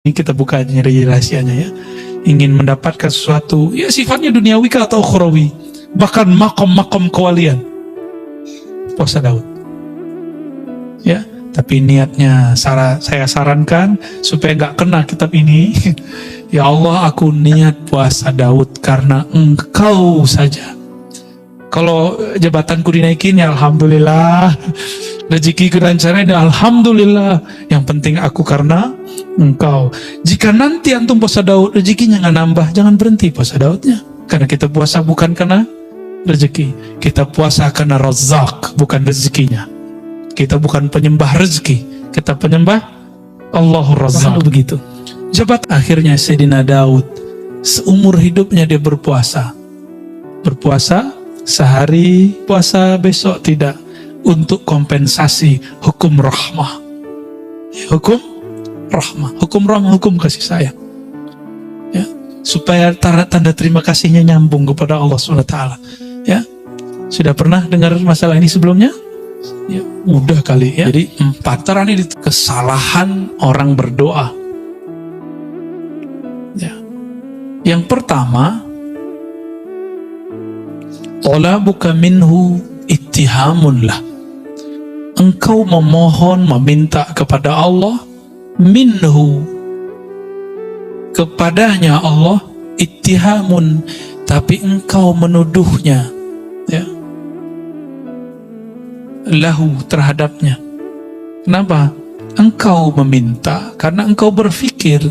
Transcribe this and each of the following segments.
Ini kita buka rahasianya ya. Ingin mendapatkan sesuatu, ya sifatnya duniawi atau ukhrawi, bahkan makom-makom kewalian. Puasa Daud. Ya, tapi niatnya saya sarankan supaya nggak kena kitab ini. Ya Allah, aku niat puasa Daud karena Engkau saja. Kalau jabatanku dinaikin, ya alhamdulillah. Rezekiku lancarin, ya alhamdulillah. Yang penting aku karena Engkau. Jika nanti antum puasa Daud, rezekinya nggak nambah, jangan berhenti puasa Daudnya. Karena kita puasa bukan karena rezeki, kita puasa karena Razzaq, bukan rezekinya. Kita bukan penyembah rezeki, kita penyembah Allahur Razzaq. Begitu. Jabat akhirnya Sayyidina Daud seumur hidupnya dia berpuasa sehari, puasa besok tidak, untuk kompensasi hukum rahmah. Hukum rahmah, hukum kasih sayang. Ya, supaya tanda terima kasihnya nyambung kepada Allah SWT. Ya, sudah pernah dengar masalah ini sebelumnya? Ya, mudah kali ya. Jadi 4 ini kesalahan orang berdoa. Ya. Yang pertama, talabuka minhu ittihamun lah. Engkau memohon, meminta kepada Allah, minhu, kepadanya Allah, ittihamun, tapi engkau menuduhnya, ya, lahu, terhadapnya. Kenapa? Engkau meminta karena engkau berpikir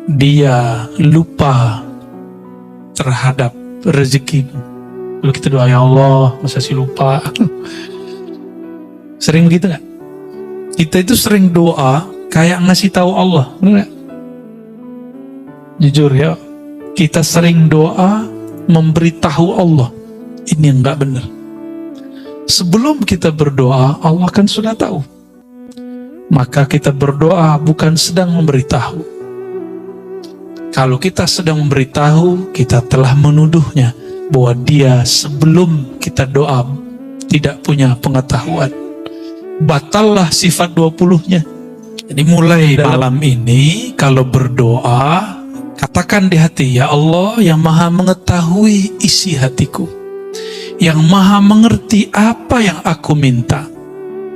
dia lupa terhadap rezekimu. Lalu kita doa, ya Allah, masa sih lupa? Sering begitu nggak? Kita itu sering doa kayak ngasih tahu Allah, benar nggak? Jujur ya, kita sering doa memberitahu Allah ini yang nggak benar. Sebelum kita berdoa, Allah kan sudah tahu. Maka kita berdoa bukan sedang memberitahu. Kalau kita sedang memberitahu, kita telah menuduhnya bahwa dia sebelum kita doa tidak punya pengetahuan. Batallah sifat 20-nya. Jadi mulai malam ini kalau berdoa, katakan di hati, ya Allah yang maha mengetahui isi hatiku, yang maha mengerti apa yang aku minta.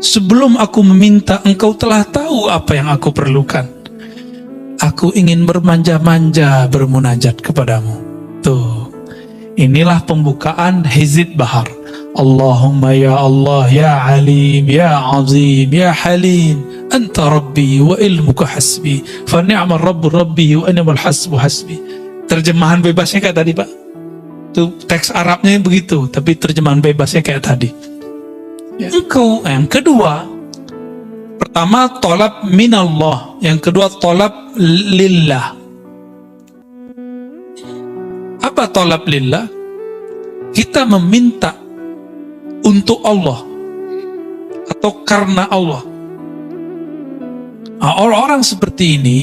Sebelum aku meminta, engkau telah tahu apa yang aku perlukan. Aku ingin bermanja-manja bermunajat kepadamu. Tuh, inilah pembukaan Hizib Bahar. Allahumma ya Allah, ya Alim, ya Azim, ya Halim, Anta Rabbi wa ilmuka hasbi, fa ni'mal Rabbu Rabbi wa ni'mal hasbu hasbi. Terjemahan bebasnya kayak tadi Pak. Itu teks Arabnya begitu, tapi terjemahan bebasnya kayak tadi. Ya. Engkau, yang kedua, pertama tolab minallah, yang kedua tolab lillah. Apa tolab lillah? Kita meminta untuk Allah atau karena Allah. Nah, orang-orang seperti ini,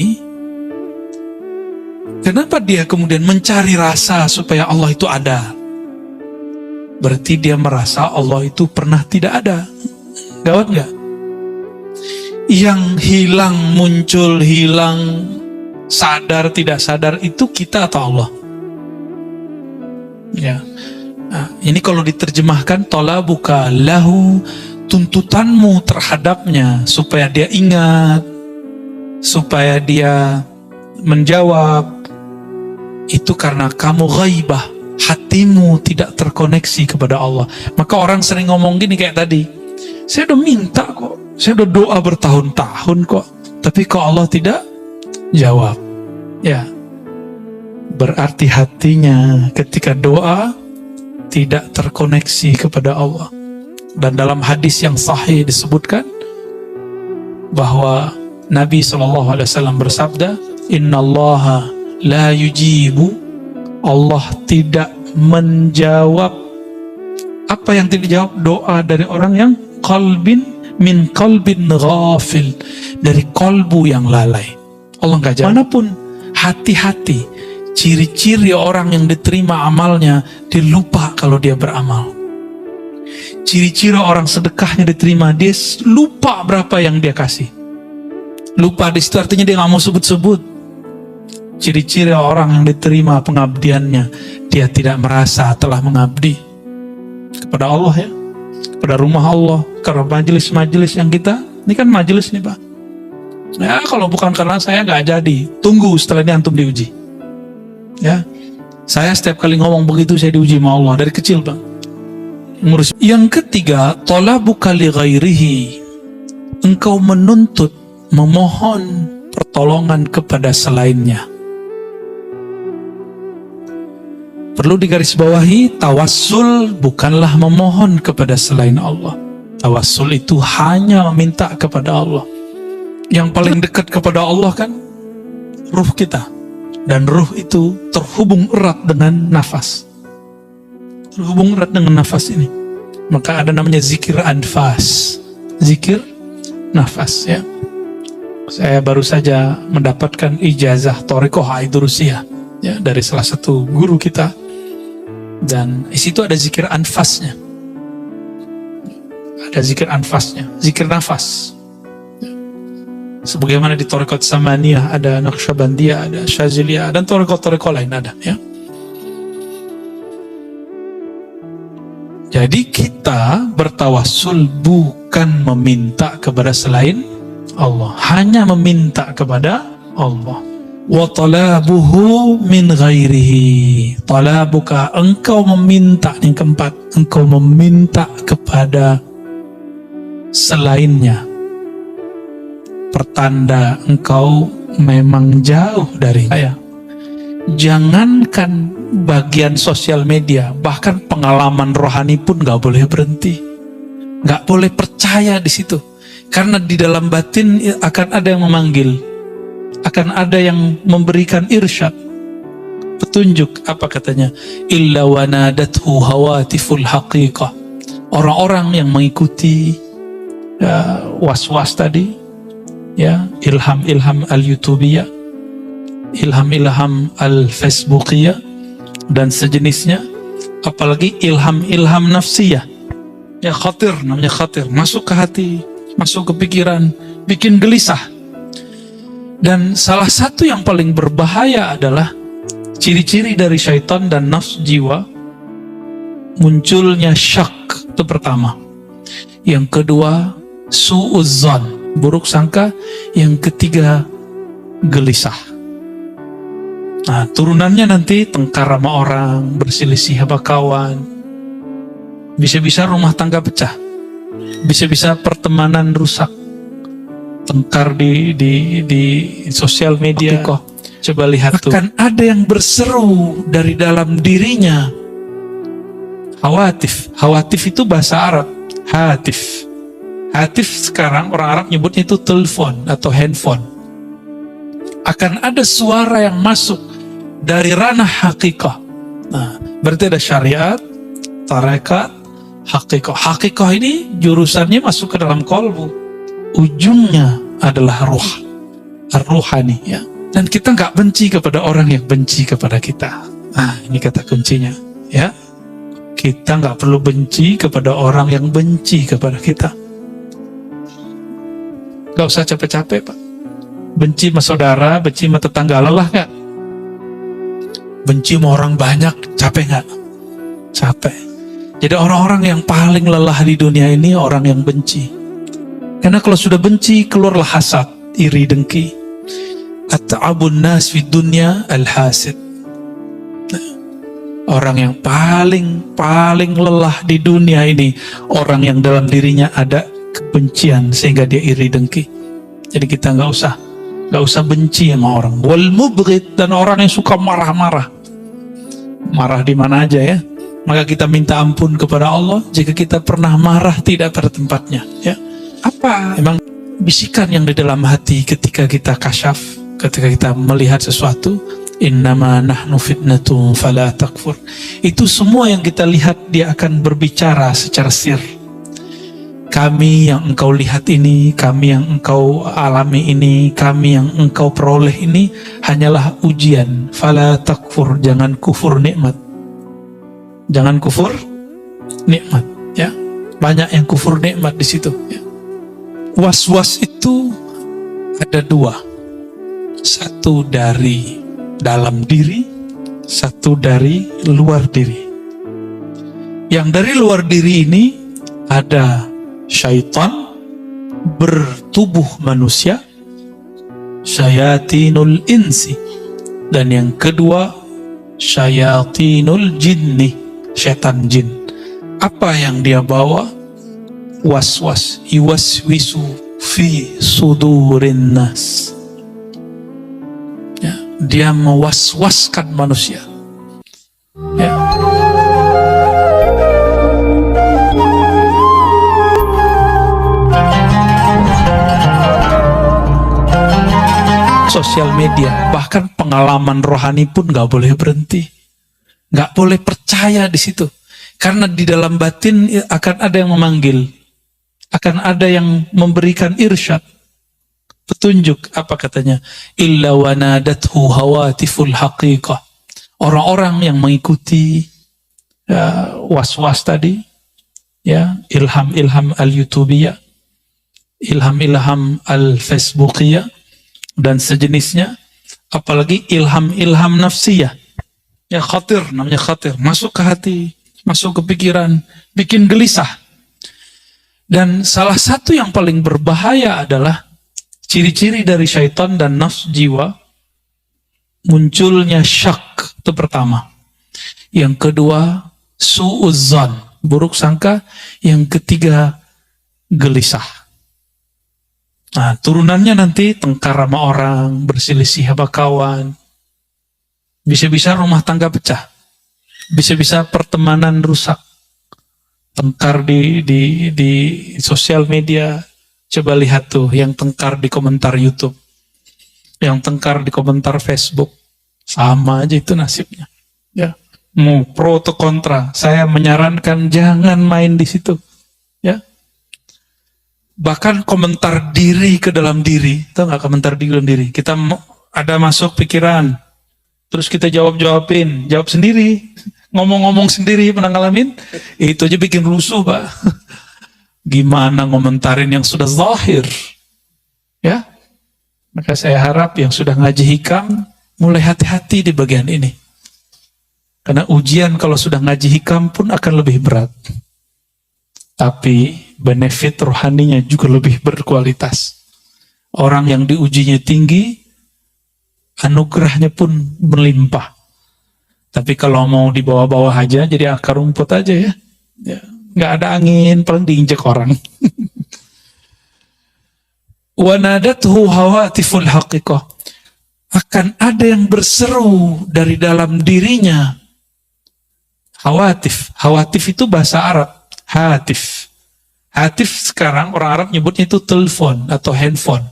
kenapa dia kemudian mencari rasa supaya Allah itu ada? Berarti dia merasa Allah itu pernah tidak ada. Gawat nggak? Yang hilang, muncul, hilang, sadar, tidak sadar, itu kita atau Allah? Ya. Nah, ini kalau diterjemahkan, talabuka lahu, tuntutanmu terhadapnya supaya dia ingat, supaya dia menjawab, itu karena kamu ghaibah, hatimu tidak terkoneksi kepada Allah. Maka orang sering ngomong gini kayak tadi, saya udah minta kok, saya udah doa bertahun-tahun kok, tapi kok Allah tidak jawab. Ya, berarti hatinya ketika doa tidak terkoneksi kepada Allah. Dan dalam hadis yang sahih disebutkan bahwa Nabi SAW bersabda, innallaha la yujibu, Allah tidak menjawab. Apa yang tidak dijawab? Doa dari orang yang min qalbin ghafil, dari kolbu yang lalai. Allah nggak jawab. Manapun, hati-hati. Ciri-ciri orang yang diterima amalnya, dia lupa kalau dia beramal. Ciri-ciri orang sedekahnya diterima, dia lupa berapa yang dia kasih. Lupa di situ artinya dia nggak mau sebut-sebut. ciri-ciri orang yang diterima pengabdiannya, dia tidak merasa telah mengabdi kepada Allah ya, kepada rumah Allah, karena majelis-majelis yang kita, ini kan majelis nih Pak. Ya kalau bukan karena saya nggak jadi, tunggu setelah ini antum diuji. Ya, saya setiap kali ngomong begitu saya diuji sama Allah dari kecil Bang. Ngurus. Yang ketiga, talabuka li ghairihi, engkau menuntut, memohon pertolongan kepada selainnya. Perlu digarisbawahi, tawassul bukanlah memohon kepada selain Allah. Tawassul itu hanya meminta kepada Allah. Yang paling dekat kepada Allah kan ruh kita. Dan ruh itu terhubung erat dengan nafas. Terhubung erat dengan nafas ini. Maka ada namanya zikir anfas. Zikir nafas ya. Saya baru saja mendapatkan ijazah Thariqah Aidurusiyah ya, dari salah satu guru kita. Dan di situ ada zikir anfasnya. Ada zikir anfasnya, zikir nafas. Sebagaimana di Thariqat Samaniyah ada Naqsyabandiyah, ada Syaziliyah, dan Thariqat-Thariqat lain ada ya. Jadi kita bertawassul bukan meminta kepada selain Allah, hanya meminta kepada Allah. Wa talabuhu min ghairihi, talabuka, engkau meminta. Yang keempat, engkau meminta kepada selainnya, pertanda engkau memang jauh dari saya. Jangankan bagian sosial media, bahkan pengalaman rohani pun gak boleh berhenti, gak boleh percaya di situ, karena di dalam batin akan ada yang memanggil, akan ada yang memberikan irsyad, petunjuk. Apa katanya? Illa wanadathu hawatiful haqiqah. Orang-orang yang mengikuti ya, was-was tadi ya, ilham-ilham al-youtubiyah, ilham-ilham al-facebookiyah dan sejenisnya, apalagi ilham-ilham nafsiyah ya, khatir, namanya khatir, masuk ke hati, masuk ke pikiran, bikin gelisah. Dan salah satu yang paling berbahaya adalah ciri-ciri dari syaitan dan nafsu jiwa, munculnya syak, itu pertama. Yang kedua, su'uzzan, buruk sangka. Yang ketiga, gelisah. Nah, turunannya nanti tengkar sama orang, berselisih sama kawan, bisa-bisa rumah tangga pecah, bisa-bisa pertemanan rusak, tengkar di sosial media. Kok coba lihat tuh, akan ada yang berseru dari dalam dirinya, hawatif. Hawatif itu bahasa Arab, hatif. Hatif sekarang orang Arab nyebutnya itu telepon atau handphone. Akan ada suara yang masuk dari ranah hakikah. Nah, berarti ada syariat, tarekat, hakikah. Hakikah ini jurusannya masuk ke dalam kolbu, ujungnya adalah ruh, ar-ruhani ya. Dan kita nggak benci kepada orang yang benci kepada kita. Nah, ini kata kuncinya ya. Kita nggak perlu benci kepada orang yang benci kepada kita. Gak usah capek-capek Pak. Benci sama saudara, benci sama tetangga, lelah gak? Benci sama orang banyak, capek gak? Capek. Jadi orang-orang yang paling lelah di dunia ini orang yang benci. Karena kalau sudah benci, keluarlah hasad, iri, dengki. At-ta'abun nas fid dunya al-hasid. Orang yang paling lelah di dunia ini orang yang dalam dirinya ada kebencian sehingga dia iri, dengki. Jadi kita nggak usah benci sama orang. Wal mubghid, dan orang yang suka marah-marah, marah di mana aja ya. Maka kita minta ampun kepada Allah jika kita pernah marah tidak pada tempatnya ya. Apa emang bisikan yang di dalam hati ketika kita kasyaf, ketika kita melihat sesuatu, innama nahnu fitnatun fala takfur. Itu semua yang kita lihat dia akan berbicara secara sir. Kami yang engkau lihat ini, kami yang engkau alami ini, kami yang engkau peroleh ini hanyalah ujian. Fala takfur, jangan kufur nikmat. Jangan kufur nikmat ya. Banyak yang kufur nikmat di situ ya. Was-was itu ada dua. Satu dari dalam diri, satu dari luar diri. Yang dari luar diri ini ada syaitan bertubuh manusia, syayatinul insi, dan yang kedua syayatinul jinni, setan jin. Apa yang dia bawa? Was-was, yuwaswisu fi sudurin nas. Ya, dia mewaswaskan manusia. Ya. Sosial media, bahkan pengalaman rohani pun gak boleh berhenti. Gak boleh percaya di situ. Karena di dalam batin akan ada yang memanggil. Akan ada yang memberikan irsyad. Petunjuk, apa katanya? Illa wanadathu hawatiful haqiqah. Orang-orang yang mengikuti ya, was-was tadi, ya, ilham-ilham al-YouTubiyah, ilham-ilham al-Facebookiyah, dan sejenisnya, apalagi ilham-ilham nafsiyah, ya khatir, namanya khatir, masuk ke hati, masuk ke pikiran, bikin gelisah. Dan salah satu yang paling berbahaya adalah ciri-ciri dari syaitan dan nafsu jiwa, munculnya syak, itu pertama. Yang kedua, su'uzzan, buruk sangka. Yang ketiga, gelisah. Nah, turunannya nanti tengkar sama orang, berselisih sama kawan. Bisa-bisa rumah tangga pecah. Bisa-bisa pertemanan rusak. Tengkar di sosial media. Coba lihat tuh yang tengkar di komentar YouTube. Yang tengkar di komentar Facebook. Sama aja itu nasibnya. Ya. Mau pro atau kontra. Saya menyarankan jangan main di situ. Ya. Bahkan komentar diri ke dalam diri, tahu nggak komentar di dalam diri? Kita ada masuk pikiran, terus kita jawab-jawabin, jawab sendiri, ngomong-ngomong sendiri, pernah ngalamin? Itu aja bikin rusuh, Pak. Gimana ngomentarin yang sudah zahir? Ya, maka saya harap yang sudah ngaji hikam, mulai hati-hati di bagian ini. Karena ujian kalau sudah ngaji hikam pun akan lebih berat. Tapi benefit rohaninya juga lebih berkualitas. Orang yang diujinya tinggi, anugerahnya pun melimpah. Tapi kalau mau di bawah-bawah aja, jadi akar rumput aja ya. Nggak ada angin, paling diinjek orang. Wanadathu hawatiful haqiqah. Akan ada yang berseru dari dalam dirinya. Hawatif. Hawatif itu bahasa Arab. Hatif. Hatif sekarang orang Arab nyebutnya itu telepon atau handphone.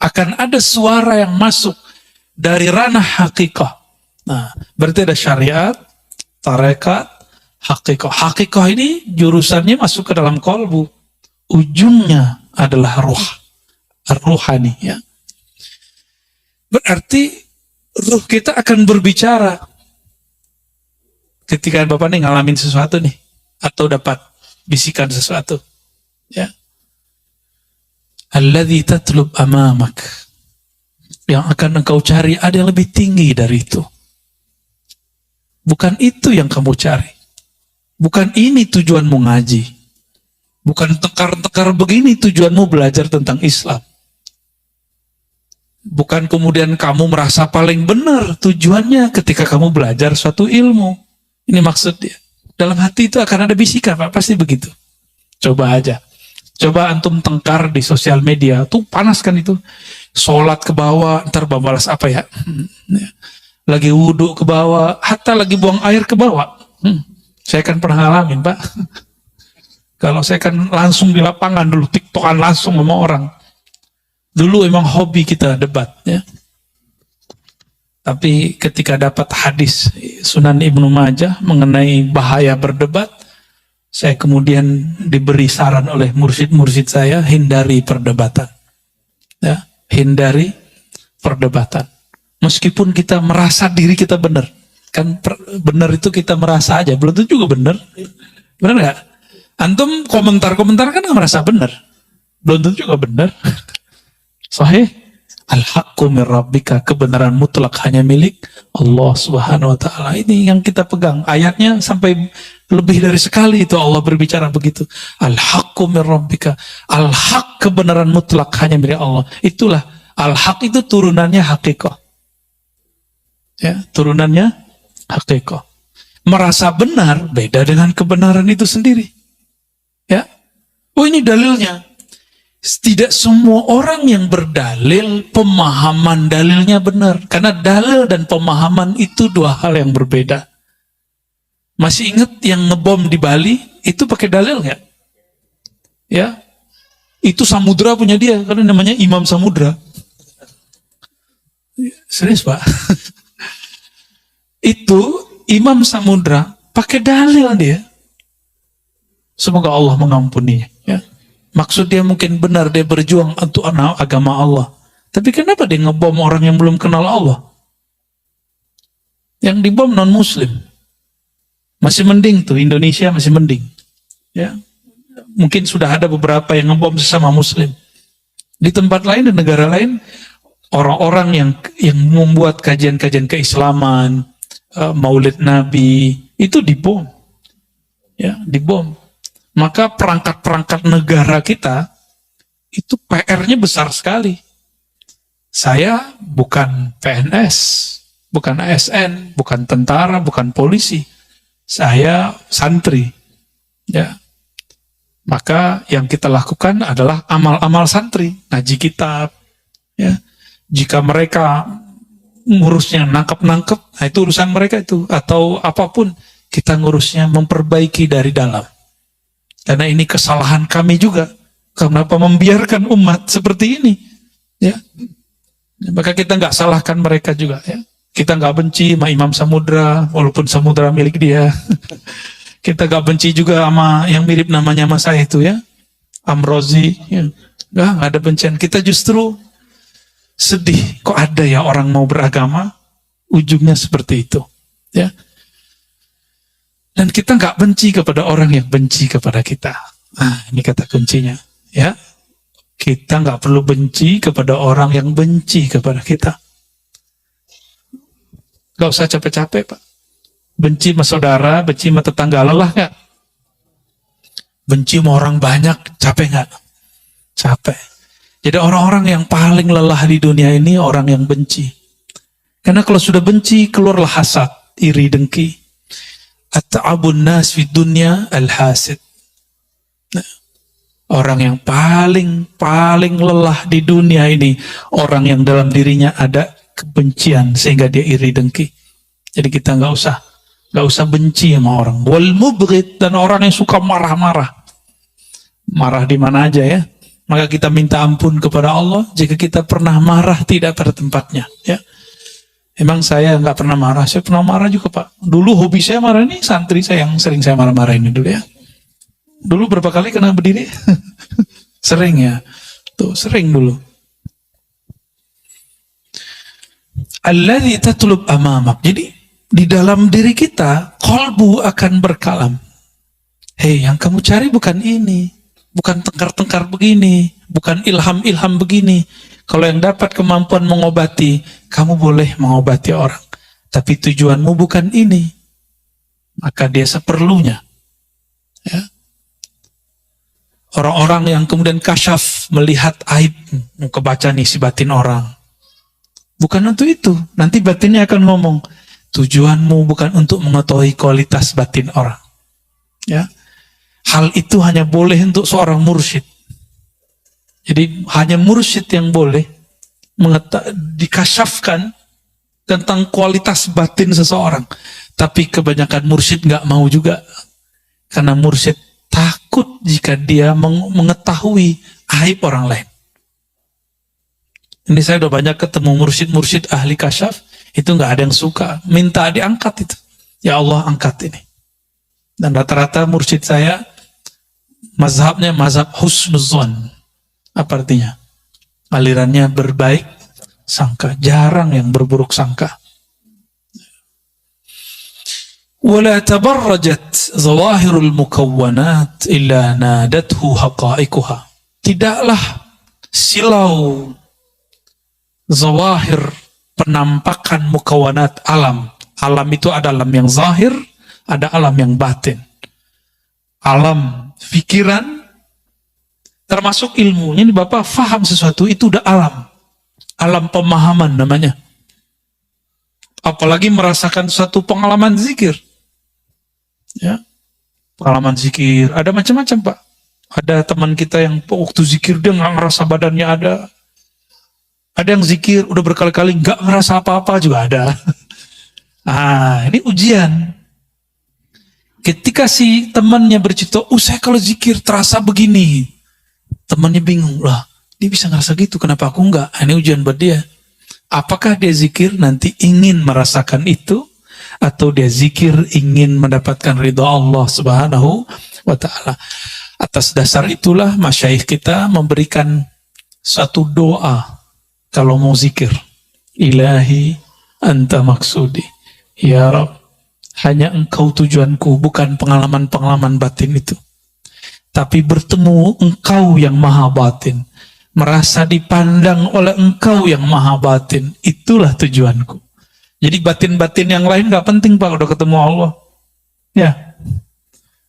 Akan ada suara yang masuk dari ranah hakikah. Nah, berarti ada syariat, tarekat, hakikah. Hakikah ini jurusannya masuk ke dalam kolbu. Ujungnya adalah ruh. Ar-ruhani ya. Berarti ruh kita akan berbicara. Ketika Bapak nih ngalamin sesuatu nih. Atau dapat bisikan sesuatu. Ya. Alladzi tatlub amamak. Yang akan engkau cari ada yang lebih tinggi dari itu. Bukan itu yang kamu cari. Bukan ini tujuanmu ngaji. Bukan tekar-tekar begini tujuanmu belajar tentang Islam. Bukan kemudian kamu merasa paling benar tujuannya ketika kamu belajar suatu ilmu. Ini maksudnya. Dalam hati itu akan ada bisikan, Pak. Pasti begitu. Coba aja. Coba antum tengkar di sosial media. Tuh panas kan itu. Sholat ke bawah, ntar balas apa ya? Lagi wudhu ke bawah, hatta lagi buang air ke bawah. Saya kan pernah ngalamin, Pak. Kalau saya kan langsung di lapangan dulu, tiktokan langsung sama orang. Dulu emang hobi kita debat, ya. Tapi ketika dapat hadis Sunan Ibnu Majah mengenai bahaya berdebat, saya kemudian diberi saran oleh mursyid-mursyid saya, hindari perdebatan. Ya, hindari perdebatan. Meskipun kita merasa diri kita benar. Kan benar itu kita merasa aja, belum tentu juga benar. Benar nggak? Antum komentar-komentar kan nggak merasa benar. Belum tentu juga benar. Sahih. Al-haqqu min rabbika, kebenaran mutlak hanya milik Allah Subhanahu wa taala. Ini yang kita pegang. Ayatnya sampai lebih dari sekali itu Allah berbicara begitu. Al-haqqu min rabbika. Al-haq, kebenaran mutlak hanya milik Allah. Itulah al-haq, itu turunannya haqiqah. Ya, turunannya haqiqah. Merasa benar beda dengan kebenaran itu sendiri. Ya. Oh, ini dalilnya. Tidak semua orang yang berdalil, pemahaman dalilnya benar. Karena dalil dan pemahaman itu dua hal yang berbeda. Masih ingat yang ngebom di Bali? Itu pakai dalil nggak? Ya, itu Samudra punya dia, karena namanya Imam Samudra. Serius Pak? Itu Imam Samudra pakai dalil dia. Semoga Allah mengampuninya. Ya. Maksud dia mungkin benar, dia berjuang untuk agama Allah. Tapi kenapa dia ngebom orang yang belum kenal Allah? Yang dibom non-muslim. Masih mending tuh, Indonesia masih mending. Ya. Mungkin sudah ada beberapa yang ngebom sesama muslim. Di tempat lain dan negara lain, orang-orang yang membuat kajian-kajian keislaman, Maulid Nabi, itu dibom. Ya, dibom. Maka perangkat-perangkat negara kita itu PR-nya besar sekali. Saya bukan PNS, bukan ASN, bukan tentara, bukan polisi. Saya santri. Ya. Maka yang kita lakukan adalah amal-amal santri, ngaji kitab. Ya. Jika mereka ngurusnya nangkep-nangkep, nah itu urusan mereka itu. Atau apapun, kita ngurusnya memperbaiki dari dalam. Karena ini kesalahan kami juga. Kenapa membiarkan umat seperti ini? Ya, maka kita nggak salahkan mereka juga. Ya, kita nggak benci sama Imam Samudra, walaupun Samudra milik dia. Kita nggak benci juga sama yang mirip namanya sama saya itu ya, Amrozi. Ya. Nggak ada bencian. Kita justru sedih. Kok ada ya orang mau beragama, ujungnya seperti itu. Ya. Dan kita nggak benci kepada orang yang benci kepada kita. Nah, ini kata kuncinya. Ya, kita nggak perlu benci kepada orang yang benci kepada kita. Nggak usah capek-capek, Pak. Benci sama saudara, benci sama tetangga, lelah nggak? Benci sama orang banyak, capek nggak? Capek. Jadi orang-orang yang paling lelah di dunia ini orang yang benci. Karena kalau sudah benci, keluarlah hasad, iri, dengki. At-ta'abun nas fi dunya al-hasid. Nah, orang yang paling lelah di dunia ini orang yang dalam dirinya ada kebencian sehingga dia iri dengki. Jadi kita nggak usah benci sama orang. Wal mubghid, dan orang yang suka marah-marah. Marah di mana aja ya. Maka kita minta ampun kepada Allah jika kita pernah marah tidak pada tempatnya, ya. Emang saya nggak pernah marah, saya pernah marah juga Pak. Dulu hobi saya marah, ini santri saya yang sering saya marah-marah ini dulu ya. Dulu berapa kali kena berdiri? Sering ya, tuh sering dulu. Alladzi tatlub amamak. Jadi di dalam diri kita, qalbu akan berkalam. Hei, yang kamu cari bukan ini, bukan tengkar-tengkar begini, bukan ilham-ilham begini. Kalau yang dapat kemampuan mengobati, kamu boleh mengobati orang. Tapi tujuanmu bukan ini. Maka dia seperlunya. Ya. Orang-orang yang kemudian kasyaf, melihat aib, kebaca nih si batin orang. Bukan untuk itu. Nanti batinnya akan ngomong, tujuanmu bukan untuk mengetahui kualitas batin orang. Ya. Hal itu hanya boleh untuk seorang mursyid. Jadi hanya mursyid yang boleh dikasyafkan tentang kualitas batin seseorang. Tapi kebanyakan mursyid nggak mau juga. Karena mursyid takut jika dia mengetahui aib orang lain. Ini saya udah banyak ketemu mursyid-mursyid ahli kasyaf, itu nggak ada yang suka. Minta diangkat itu. Ya Allah, angkat ini. Dan rata-rata mursyid saya, mazhabnya mazhab husnuzon. Apa artinya? Alirannya berbaik sangka, jarang yang berburuk sangka. Wala tabarrajat zawahirul mukawwanat illa nadathu haqa'iquha. Tidaklah silau zawahir, penampakan mukawanat alam. Alam itu ada alam yang zahir, ada alam yang batin. Alam pikiran, termasuk ilmunya. Ini Bapak faham sesuatu, itu udah alam. Alam pemahaman namanya. Apalagi merasakan suatu pengalaman zikir. Ya, pengalaman zikir. Ada macam-macam Pak. Ada teman kita yang waktu zikir dia nggak ngerasa badannya ada. Ada yang zikir udah berkali-kali nggak ngerasa apa-apa juga ada. Ini ujian. Ketika si temannya bercerita, saya kalau zikir terasa begini. Temannya bingung, lah dia bisa ngerasa gitu, kenapa aku enggak? Ini ujian buat dia. Apakah dia zikir nanti ingin merasakan itu, atau dia zikir ingin mendapatkan ridha Allah Subhanahu wa Ta'ala? Atas dasar itulah masyayikh kita memberikan satu doa kalau mau zikir. Ilahi anta maksudi, ya Rabb, hanya engkau tujuanku, bukan pengalaman-pengalaman batin itu. Tapi bertemu engkau yang maha batin, merasa dipandang oleh engkau yang maha batin, itulah tujuanku. Jadi batin-batin yang lain gak penting Pak, udah ketemu Allah. Ya,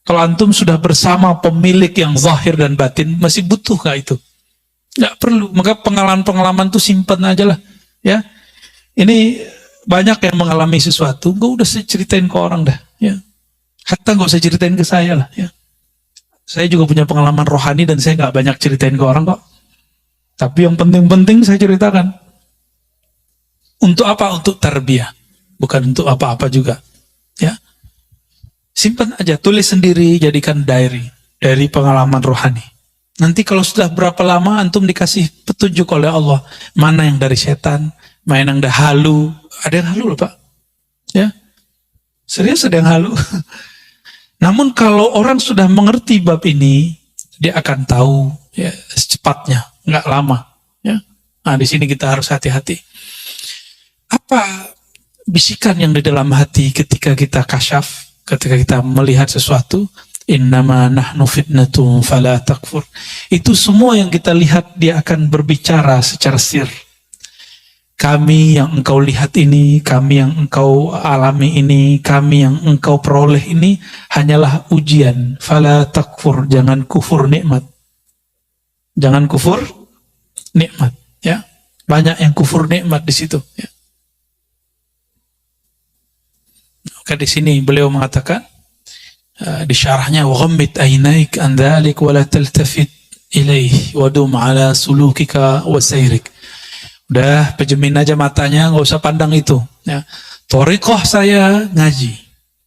kalau antum sudah bersama pemilik yang zahir dan batin, masih butuh gak itu? Gak perlu. Maka pengalaman-pengalaman itu simpan aja lah. Ya, ini banyak yang mengalami sesuatu, gak udah saya ceritain ke orang dah. Ya, hatta gak usah ceritain ke saya lah. Ya, saya juga punya pengalaman rohani dan saya gak banyak ceritain ke orang kok. Tapi yang penting-penting saya ceritakan. Untuk apa? Untuk tarbiyah. Bukan untuk apa-apa juga. Ya, simpan aja, tulis sendiri, jadikan diary. Dari pengalaman rohani. Nanti kalau sudah berapa lama antum dikasih petunjuk oleh Allah. Mana yang dari setan, mana yang dah halu. Ada yang halu loh Pak. Ya, serius ada yang halu. Namun kalau orang sudah mengerti bab ini, dia akan tahu ya secepatnya, nggak lama. Ya, di sini kita harus hati-hati. Apa bisikan yang di dalam hati ketika kita kasyaf, ketika kita melihat sesuatu? Innama nahnu fitnatun fala takfur. Itu semua yang kita lihat dia akan berbicara secara sir. Kami yang engkau lihat ini, kami yang engkau alami ini, kami yang engkau peroleh ini hanyalah ujian. Fala takfur, jangan kufur nikmat. Jangan kufur nikmat, ya. Banyak yang kufur nikmat di situ, ya. Maka di sini beliau mengatakan di syarahnya, wa ghammid aynaik an dzalik wa la taltafit ilaih wa dum ala sulukika wa sayrik. Udah, pejemin aja matanya, nggak usah pandang itu. Ya. Thariqah saya ngaji,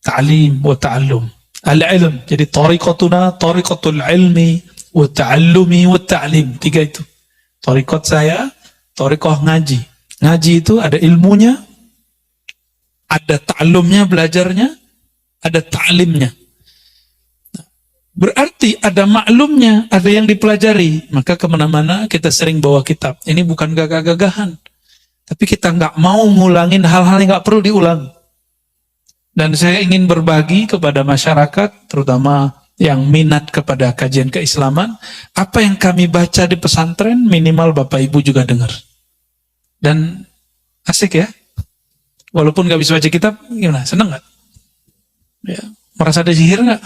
ta'lim wa ta'allum, al-ilm. Jadi thariqatuna, thariqatul ilmi wa ta'allumi wa ta'lim. 3 itu. Thariqat saya, thariqah ngaji. Ngaji itu ada ilmunya, ada ta'allumnya, belajarnya, ada ta'limnya. Berarti ada maklumnya, ada yang dipelajari. Maka kemana-mana kita sering bawa kitab. Ini bukan gagah-gagahan. Tapi kita nggak mau ngulangin hal-hal yang nggak perlu diulang. Dan saya ingin berbagi kepada masyarakat, terutama yang minat kepada kajian keislaman, apa yang kami baca di pesantren, minimal Bapak Ibu juga dengar. Dan asik ya. Walaupun nggak bisa baca kitab, gimana? Seneng nggak? Ya, merasa ada sihir nggak?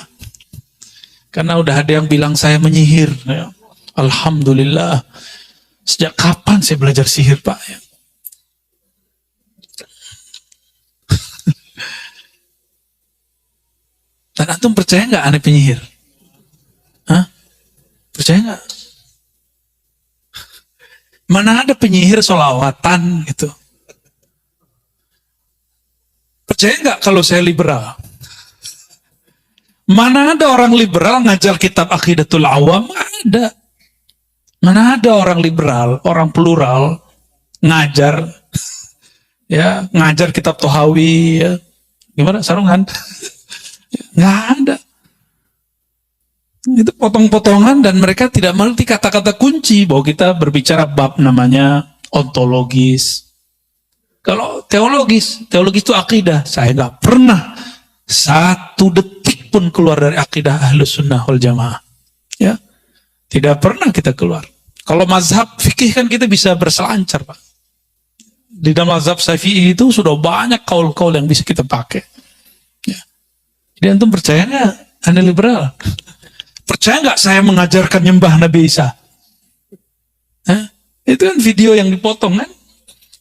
Karena udah ada yang bilang saya menyihir. Ya. Alhamdulillah. Sejak kapan saya belajar sihir Pak? Ya. Dan antum percaya nggak aneh penyihir? Hah? Percaya nggak? Mana ada penyihir sholawatan gitu? Percaya nggak kalau saya liberal? Mana ada orang liberal ngajar kitab Aqidatul Awam? Ada. Mana ada orang liberal, orang plural ngajar, ya ngajar kitab Tohawi, ya. Gimana sarungan? Nggak ada. Itu potong-potongan dan mereka tidak mengerti kata-kata kunci bahwa kita berbicara bab namanya ontologis. Kalau teologis itu akidah. Saya nggak pernah satu detik pun keluar dari akidah Ahlus Sunnah wal Jamaah. Ya, tidak pernah kita keluar. Kalau mazhab fikih kan kita bisa berselancar Pak. Di dalam mazhab Syafi'i itu sudah banyak kaul-kaul yang bisa kita pakai. Ya. Jadi antum percaya nggak? Anda liberal. Percaya nggak saya mengajarkan nyembah Nabi Isa? Hah? Itu kan video yang dipotong kan?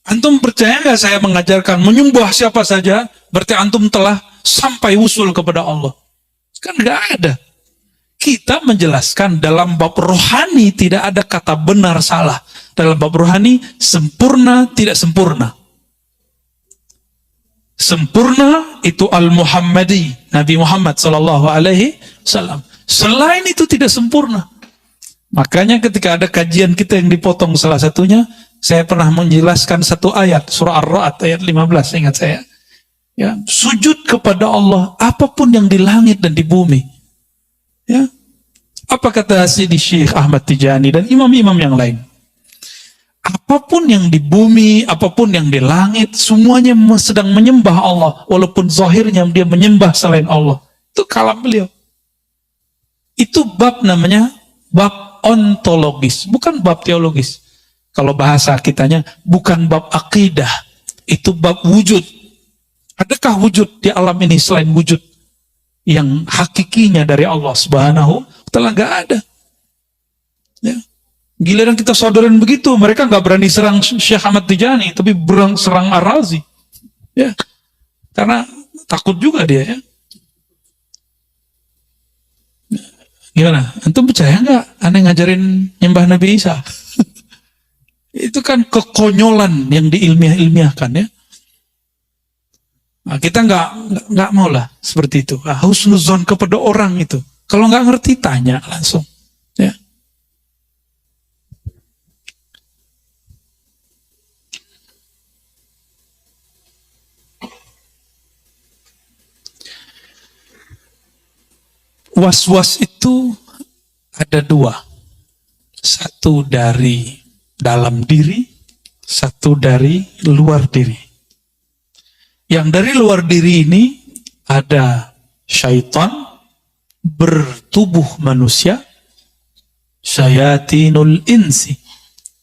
Antum percaya nggak saya mengajarkan menyembah siapa saja? Berarti antum telah sampai usul kepada Allah. Kan nggak ada. Kita menjelaskan dalam bab rohani tidak ada kata benar salah. Dalam bab rohani sempurna tidak sempurna. Sempurna itu al-Muhammadi, Nabi Muhammad sallallahu alaihi wasallam. Selain itu tidak sempurna. Makanya ketika ada kajian kita yang dipotong salah satunya, saya pernah menjelaskan satu ayat surah Ar-Ra'd ayat 15, ingat saya. Ya, sujud kepada Allah apapun yang di langit dan di bumi. Ya. Apa kata Sidi Syekh Ahmad Tijani dan imam-imam yang lain? Apapun yang di bumi, apapun yang di langit, semuanya sedang menyembah Allah, walaupun zahirnya dia menyembah selain Allah. Itu kalam beliau. Itu bab namanya bab ontologis, bukan bab teologis. Kalau bahasa kitanya bukan bab akidah, itu bab wujud. Adakah wujud di alam ini selain wujud yang hakikinya dari Allah Subhanahu wa Ta'ala? Nggak ada. Ya. Giliran kita saudarin begitu, mereka nggak berani serang Syekh Ahmad Tijani, tapi serang Ar-Razi. Ya. Karena takut juga dia ya. Gimana? Antum percaya nggak aneh ngajarin nyembah Nabi Isa? Itu kan kekonyolan yang diilmiah-ilmiahkan ya. Nah, kita nggak mau lah seperti itu. Husnuzon kepada orang itu. Kalau nggak ngerti tanya langsung. Ya. Was-was itu ada dua. Satu dari dalam diri, satu dari luar diri. Yang dari luar diri ini ada syaitan bertubuh manusia, syayatinul insi.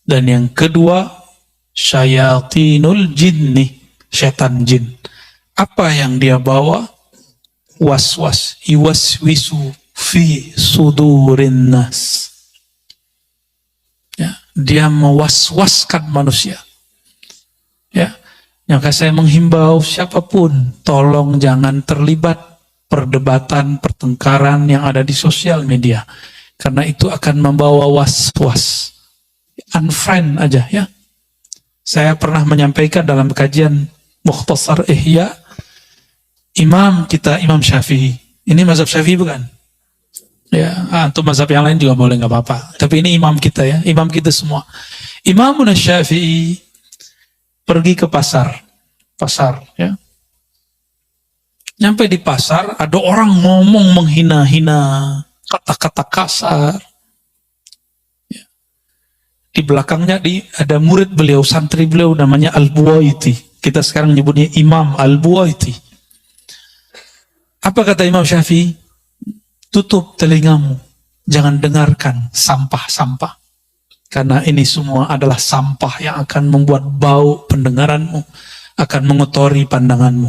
Dan yang kedua, syayatinul jinni, setan jin. Apa yang dia bawa? Was-was, iwaswisu fi sudurin nas. Ya, dia mewaswaskan manusia. Ya. Maka saya menghimbau siapapun, tolong jangan terlibat perdebatan, pertengkaran yang ada di sosial media. Karena itu akan membawa was-was. Unfriend aja ya. Saya pernah menyampaikan dalam kajian Mukhtasar Ihya, imam kita, Imam Syafi'i. Ini mazhab Syafi'i bukan? Ya, untuk mazhab yang lain juga boleh, nggak apa-apa. Tapi ini imam kita ya, imam kita semua. Imam Syafi'i pergi ke pasar ya. Nyampe di pasar, ada orang ngomong menghina-hina, kata-kata kasar. Ya. Di belakangnya ada murid beliau, santri beliau namanya Al-Buwaiti. Kita sekarang nyebutnya Imam Al-Buwaiti. Apa kata Imam Syafi'i? Tutup telingamu, jangan dengarkan sampah-sampah. Karena ini semua adalah sampah yang akan membuat bau pendengaranmu, akan mengotori pandanganmu.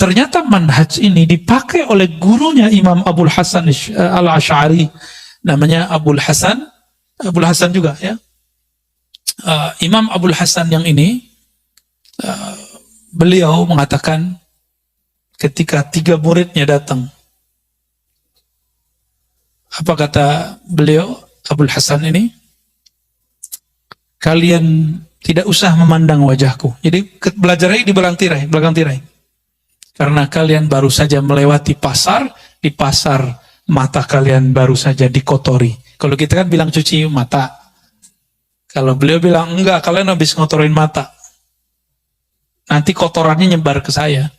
Ternyata manhaj ini dipakai oleh gurunya Imam Abul Hasan Al-Asy'ari, namanya Abul Hasan juga ya. Imam Abul Hasan yang ini, beliau mengatakan ketika 3 muridnya datang, apa kata beliau Abul Hasan ini? Kalian tidak usah memandang wajahku. Jadi belajarnya di belakang tirai. Karena kalian baru saja melewati pasar, di pasar mata kalian baru saja dikotori. Kalau kita kan bilang cuci mata. Kalau beliau bilang enggak, kalian habis ngotorin mata. Nanti kotorannya nyebar ke saya.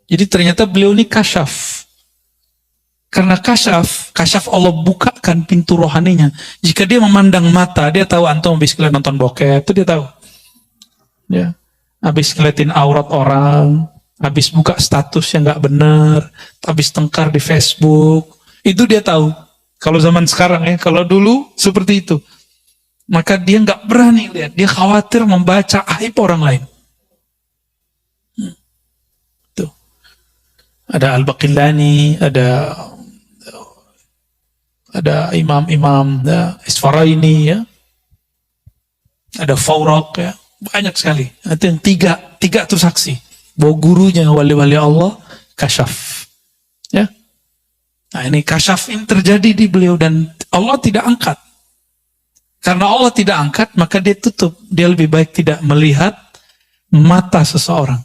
Jadi ternyata beliau ini kasyaf. Karena kasyaf Allah bukakan pintu rohaninya. Jika dia memandang mata, dia tahu antum habis kalian nonton bokep, itu dia tahu. Ya, habis ngeliatin aurat orang, habis buka status yang nggak benar, habis tengkar di Facebook, itu dia tahu. Kalau zaman sekarang ya, kalau dulu seperti itu. maka dia nggak berani lihat, dia khawatir membaca aib orang lain. Tuh. Ada Al-Baqillani, ada imam-imam Isfaraini, ya. Ada Fawraq, ya. Banyak sekali. Itu yang tiga itu saksi bahwa gurunya wali-wali Allah kasyaf. Ya. Nah, ini kasyaf ini terjadi di beliau dan Allah tidak angkat. Karena Allah tidak angkat, maka dia tutup. Dia lebih baik tidak melihat mata seseorang.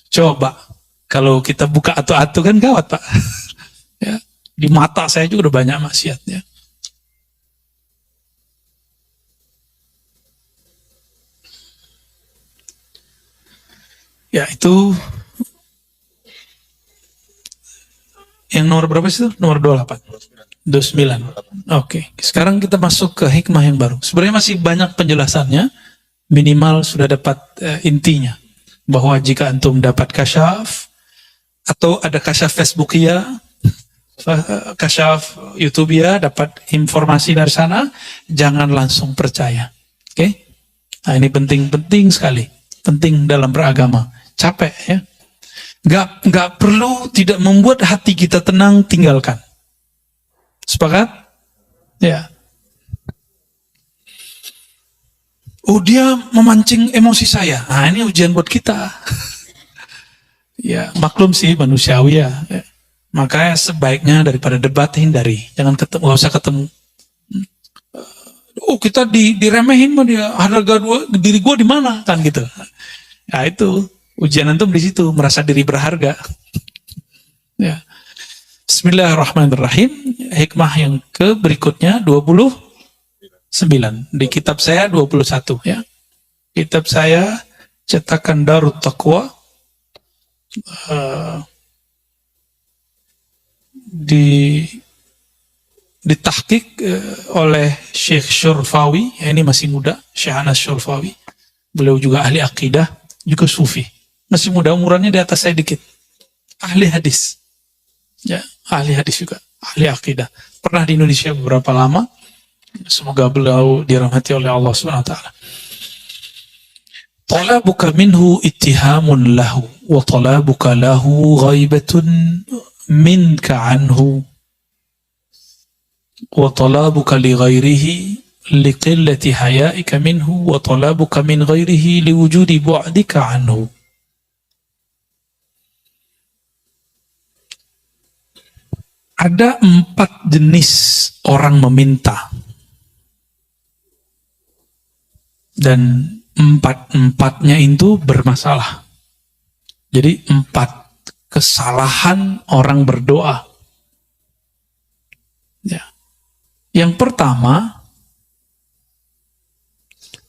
Coba kalau kita buka atu-atu kan gawat, Pak. Ya. Di mata saya juga udah banyak maksiatnya. Ya, itu yang nomor berapa sih itu? Nomor 28. 29. Oke. Sekarang kita masuk ke hikmah yang baru. Sebenarnya masih banyak penjelasannya. Minimal sudah dapat intinya. Bahwa jika antum dapat kasyaf, atau ada kasyaf Facebookia, kasyaf YouTubea, dapat informasi dari sana, jangan langsung percaya. Oke? Nah, ini penting sekali. Penting dalam beragama. Capek, ya. Nggak perlu, tidak membuat hati kita tenang, tinggalkan. Sepakat? Ya. Oh, dia memancing emosi saya. Nah, ini ujian buat kita. Ya, maklum sih manusiawi, ya. Makanya sebaiknya daripada debat hindari. Jangan ketemu, nggak usah ketemu. Oh, kita diremehin mah dia. Harga diri gua di mana kan gitu. Ya, itu ujian antum di situ, merasa diri berharga. Ya. Bismillahirrahmanirrahim. Hikmah yang ke berikutnya 29. Di kitab saya 21, ya. Kitab saya cetakan Darut Taqwa, ditahqiq oleh Syekh Syurfawi. Ya, ini masih muda, Syekh Anas Syurfawi. Beliau juga ahli akidah, juga sufi. Masih muda, umurannya di atas saya dikit. Ahli hadis. Ya, ahli hadis juga, ahli akidah. Pernah di Indonesia beberapa lama. Semoga beliau dirahmati oleh Allah Subhanahu wa taala. Talabuka minhu ittihamun lahu wa talabuka lahu ghaibatun minka anhu wa talabuka li ghairihi liqillati hayaika minhu wa talabuka min ghairihi liwujudi bu'dika anhu. Ada 4 jenis orang meminta, dan 4-empatnya itu bermasalah. Jadi 4 kesalahan orang berdoa. Ya. Yang pertama,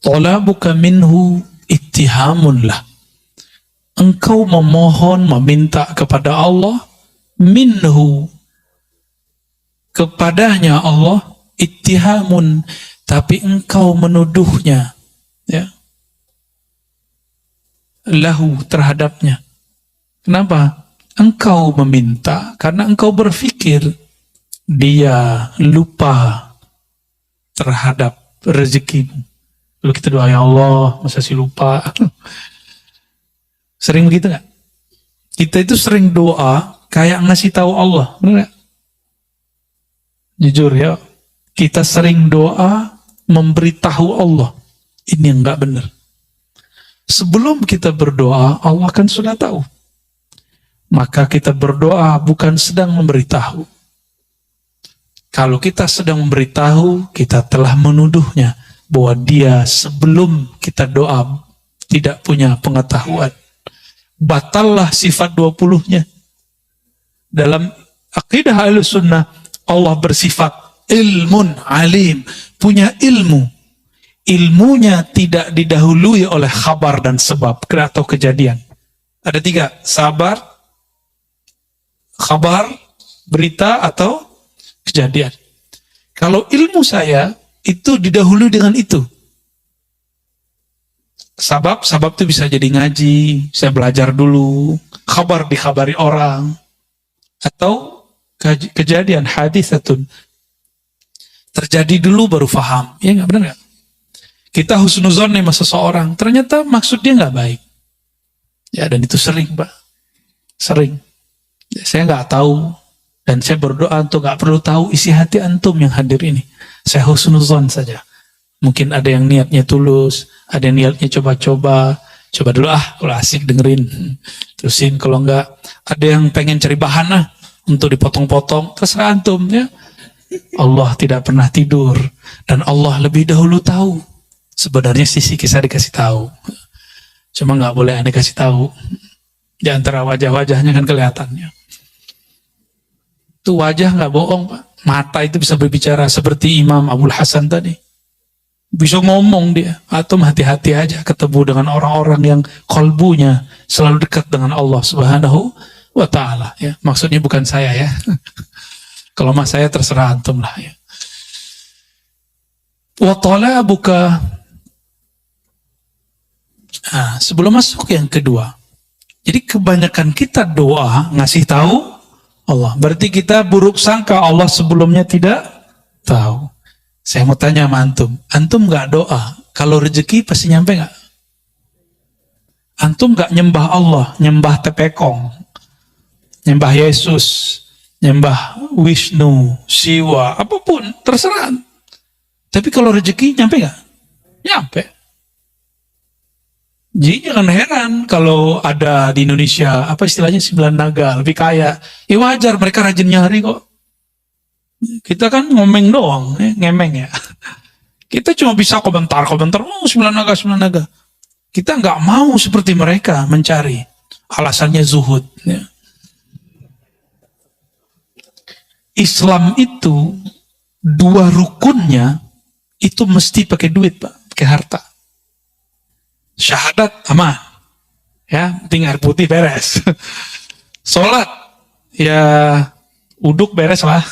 talabuka minhu ittihamun lah. Engkau memohon, meminta kepada Allah, minhu, kepadanya Allah, ittihamun, tapi engkau menuduhnya, ya, lahu, terhadapnya. Kenapa? Engkau meminta karena engkau berpikir dia lupa terhadap rezekimu. Lalu kita doa, ya Allah, masa sih lupa? Sering begitu nggak? Kita itu sering doa kayak ngasih tahu Allah, benar nggak? Jujur, ya, kita sering doa memberitahu Allah ini yang nggak benar. Sebelum kita berdoa, Allah kan sudah tahu. Maka kita berdoa bukan sedang memberitahu. Kalau kita sedang memberitahu, kita telah menuduhnya bahwa dia sebelum kita doa tidak punya pengetahuan. Batallah sifat 20-nya. Dalam akidah Ahlussunnah, Allah bersifat ilmun alim, punya ilmu. Ilmunya tidak didahului oleh khabar dan sebab atau kejadian. Ada 3, sabar, khabar, berita, atau kejadian. Kalau ilmu saya itu didahului dengan itu. Sabab itu bisa jadi ngaji, saya belajar dulu, khabar dikhabari orang, atau kejadian hadisatun terjadi dulu baru faham. Ya nggak, benar nggak? Kita husnuzon nih sama seseorang, ternyata maksud dia nggak baik. Ya, dan itu sering, Pak. Sering. Ya, saya nggak tahu, dan saya berdoa untuk nggak perlu tahu isi hati antum yang hadir ini. Saya husnuzon saja. Mungkin ada yang niatnya tulus, ada yang niatnya coba-coba. Coba dulu kalau asik dengerin. Terusin, kalau enggak, ada yang pengen cari bahan untuk dipotong-potong. Terserah antum ya. Allah tidak pernah tidur. Dan Allah lebih dahulu tahu. Sebenarnya sisi kisah dikasih tahu. Cuma nggak boleh aneh kasih tahu. Di antara wajah-wajahnya kan kelihatannya. Itu wajah nggak bohong, Pak. Mata itu bisa berbicara seperti Imam Abul Hasan tadi. Bisa ngomong dia. Atau hati-hati aja ketemu dengan orang-orang yang kolbunya selalu dekat dengan Allah Subhanahu wa ta'ala. Ya. Maksudnya bukan saya ya. Kalau mas saya terserah antum lah ya. Wa talabuka. Nah, sebelum masuk yang kedua. Jadi kebanyakan kita doa ngasih tahu Allah. Berarti kita buruk sangka Allah sebelumnya tidak tahu. Saya mau tanya sama antum. Antum gak doa, kalau rezeki pasti nyampe gak? Antum gak nyembah Allah, nyembah Tepekong, nyembah Yesus, nyembah Wisnu, Siwa, apapun, terserah. Tapi kalau rezeki nyampe gak? Nyampe. Jadi jangan heran kalau ada di Indonesia, apa istilahnya 9 naga, lebih kaya. Ya wajar, mereka rajin nyari kok. Kita kan ngomeng doang, ngemeng ya. Kita cuma bisa komentar-komentar, 9 naga. Kita nggak mau seperti mereka mencari. Alasannya zuhud. Ya. Islam itu 2 rukunnya itu mesti pakai duit, Pak, pakai harta. Syahadat aman, ya, penting air putih beres. Sholat, ya, uduk beres lah.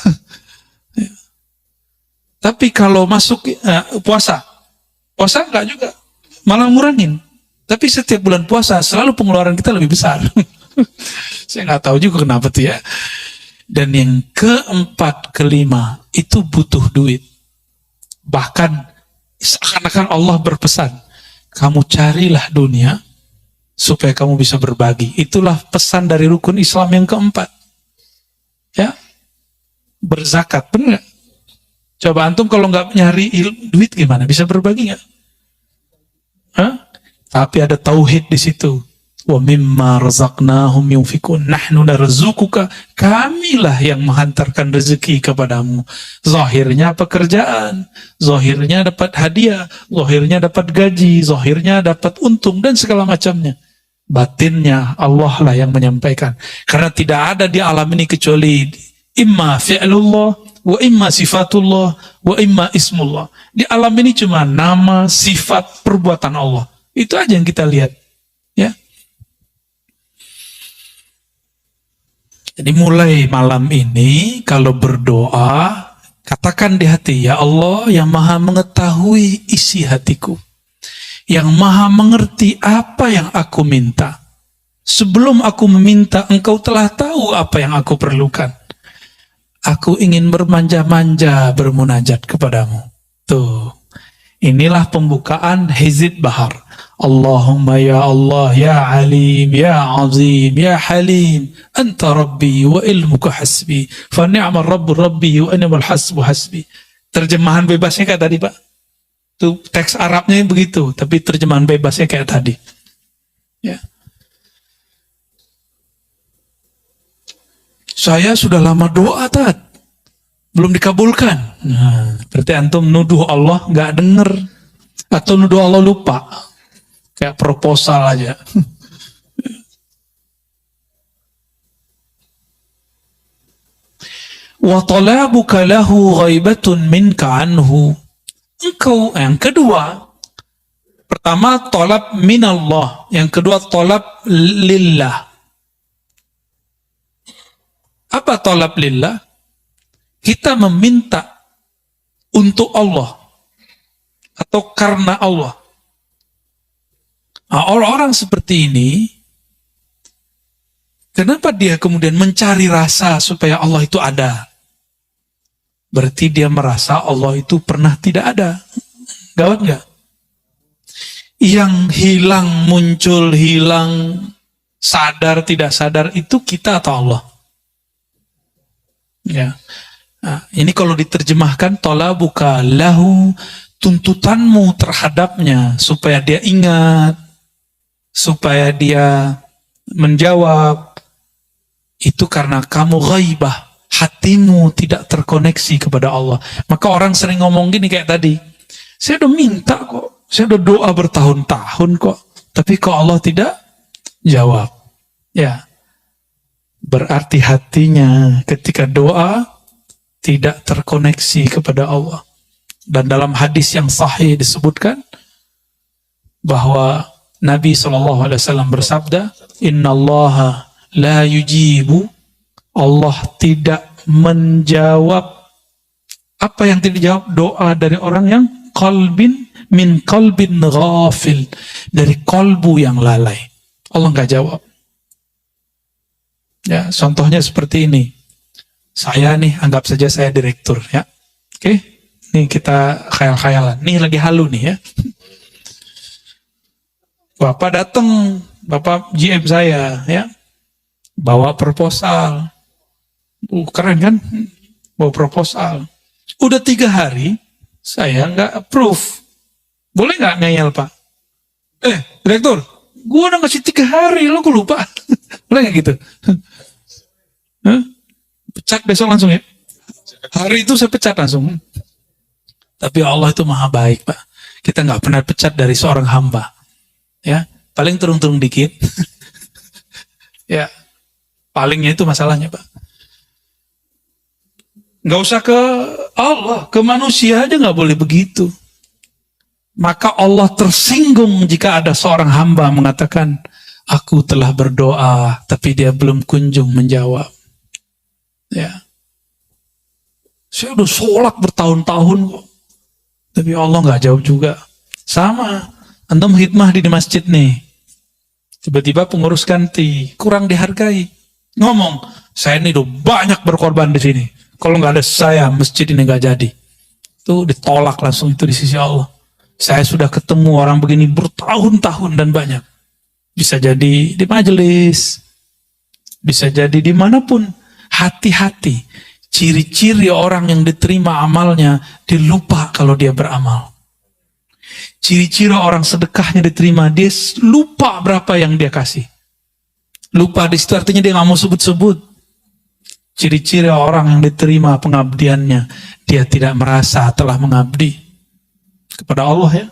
Tapi kalau masuk puasa enggak juga, malah ngurangin. Tapi setiap bulan puasa selalu pengeluaran kita lebih besar. Saya nggak tahu juga kenapa tuh ya. Dan yang keempat, kelima itu butuh duit. Bahkan seakan-akan Allah berpesan, kamu carilah dunia supaya kamu bisa berbagi. Itulah pesan dari rukun Islam yang keempat. Ya, berzakat, benar nggak? Coba antum kalau nggak nyari duit gimana? Bisa berbagi nggak? Tapi ada tauhid di situ. Wa mimma razaqnahum yunfikun. Nahnu narzuquka. Kamilah yang menghantarkan rezeki kepadamu. Zahirnya pekerjaan, zahirnya dapat hadiah, zahirnya dapat gaji, zahirnya dapat untung dan segala macamnya. Batinnya Allah lah yang menyampaikan. Karena tidak ada di alam ini kecuali imma fi'lullah wa imma sifatullah wa imma ismullah. Di alam ini cuma nama, sifat, perbuatan Allah. Itu aja yang kita lihat. Ya. Jadi mulai malam ini kalau berdoa, katakan di hati, ya Allah yang maha mengetahui isi hatiku, yang maha mengerti apa yang aku minta. Sebelum aku meminta, engkau telah tahu apa yang aku perlukan. Aku ingin bermanja-manja bermunajat kepadamu. Tuh, inilah pembukaan Hizib Bahar. Allahumma ya Allah, ya Alim, ya Azim, ya Halim, Anta Rabbi wa ilmuka hasbi, fa ni'mal Rabbu Rabbi wa ni'mal hasbu hasbi. Terjemahan bebasnya kayak tadi, Pak. Tuh teks Arabnya begitu, tapi terjemahan bebasnya kayak tadi. Ya. Saya sudah lama doa, belum dikabulkan. Nah, berarti antum nuduh Allah nggak denger, atau nuduh Allah lupa, kayak proposal aja. Wa talabuka lahu ghaibatun minka anhu. Engkau yang kedua, pertama talab minallah, yang kedua talab lillah. Apa talab lillah? Kita meminta untuk Allah atau karena Allah. Nah, orang-orang seperti ini, kenapa dia kemudian mencari rasa supaya Allah itu ada? Berarti dia merasa Allah itu pernah tidak ada. Gawat nggak? Yang hilang, muncul, hilang, sadar, tidak sadar, itu kita atau Allah? Ya. Nah, ini kalau diterjemahkan, talabuka lahu, tuntutanmu terhadapnya, supaya dia ingat, supaya dia menjawab, itu karena kamu ghaibah, hatimu tidak terkoneksi kepada Allah. Maka orang sering ngomong gini kayak tadi, saya udah minta kok, saya udah doa bertahun-tahun kok, tapi kok Allah tidak jawab. Ya, berarti hatinya ketika doa tidak terkoneksi kepada Allah. Dan dalam hadis yang sahih disebutkan bahwa Nabi SAW bersabda, Innallaha la yujibu, Allah tidak menjawab. Apa yang tidak dijawab? Doa dari orang yang min qalbin ghafil, dari kolbu yang lalai. Allah nggak jawab. Ya, contohnya seperti ini. Saya nih, anggap saja saya direktur, ya. Oke, nih kita khayal-khayalan. Nih lagi halu nih ya. Bapak datang, Bapak GM saya, ya, bawa proposal. Keren kan? Bawa proposal. Udah 3 hari, saya nggak approve. Boleh nggak ngeyel, Pak? Direktur, gue udah ngasih 3 hari, lo gue lupa. Boleh nggak gitu? Pecat besok langsung ya. Hari itu saya pecat langsung. Tapi Allah itu maha baik, Pak. Kita nggak pernah pecat dari seorang hamba. Ya, paling turun-turun dikit. Ya, palingnya itu masalahnya, Pak. Nggak usah ke Allah, ke manusia aja nggak boleh begitu. Maka Allah tersinggung jika ada seorang hamba mengatakan, aku telah berdoa, tapi dia belum kunjung menjawab. Ya, saya udah sholat bertahun-tahun kok, tapi Allah nggak jawab juga. Sama, antum khidmah di masjid nih, tiba-tiba pengurus ganti, kurang dihargai. Ngomong, saya ini udah banyak berkorban di sini. Kalau nggak ada saya, masjid ini nggak jadi. Itu ditolak langsung itu di sisi Allah. Saya sudah ketemu orang begini bertahun-tahun dan banyak. Bisa jadi di majelis, bisa jadi dimanapun. Hati-hati, ciri-ciri orang yang diterima amalnya, dia lupa kalau dia beramal. Ciri-ciri orang sedekahnya diterima, dia lupa berapa yang dia kasih. Lupa di situ artinya dia nggak mau sebut-sebut. Ciri-ciri orang yang diterima pengabdiannya, dia tidak merasa telah mengabdi kepada Allah, ya,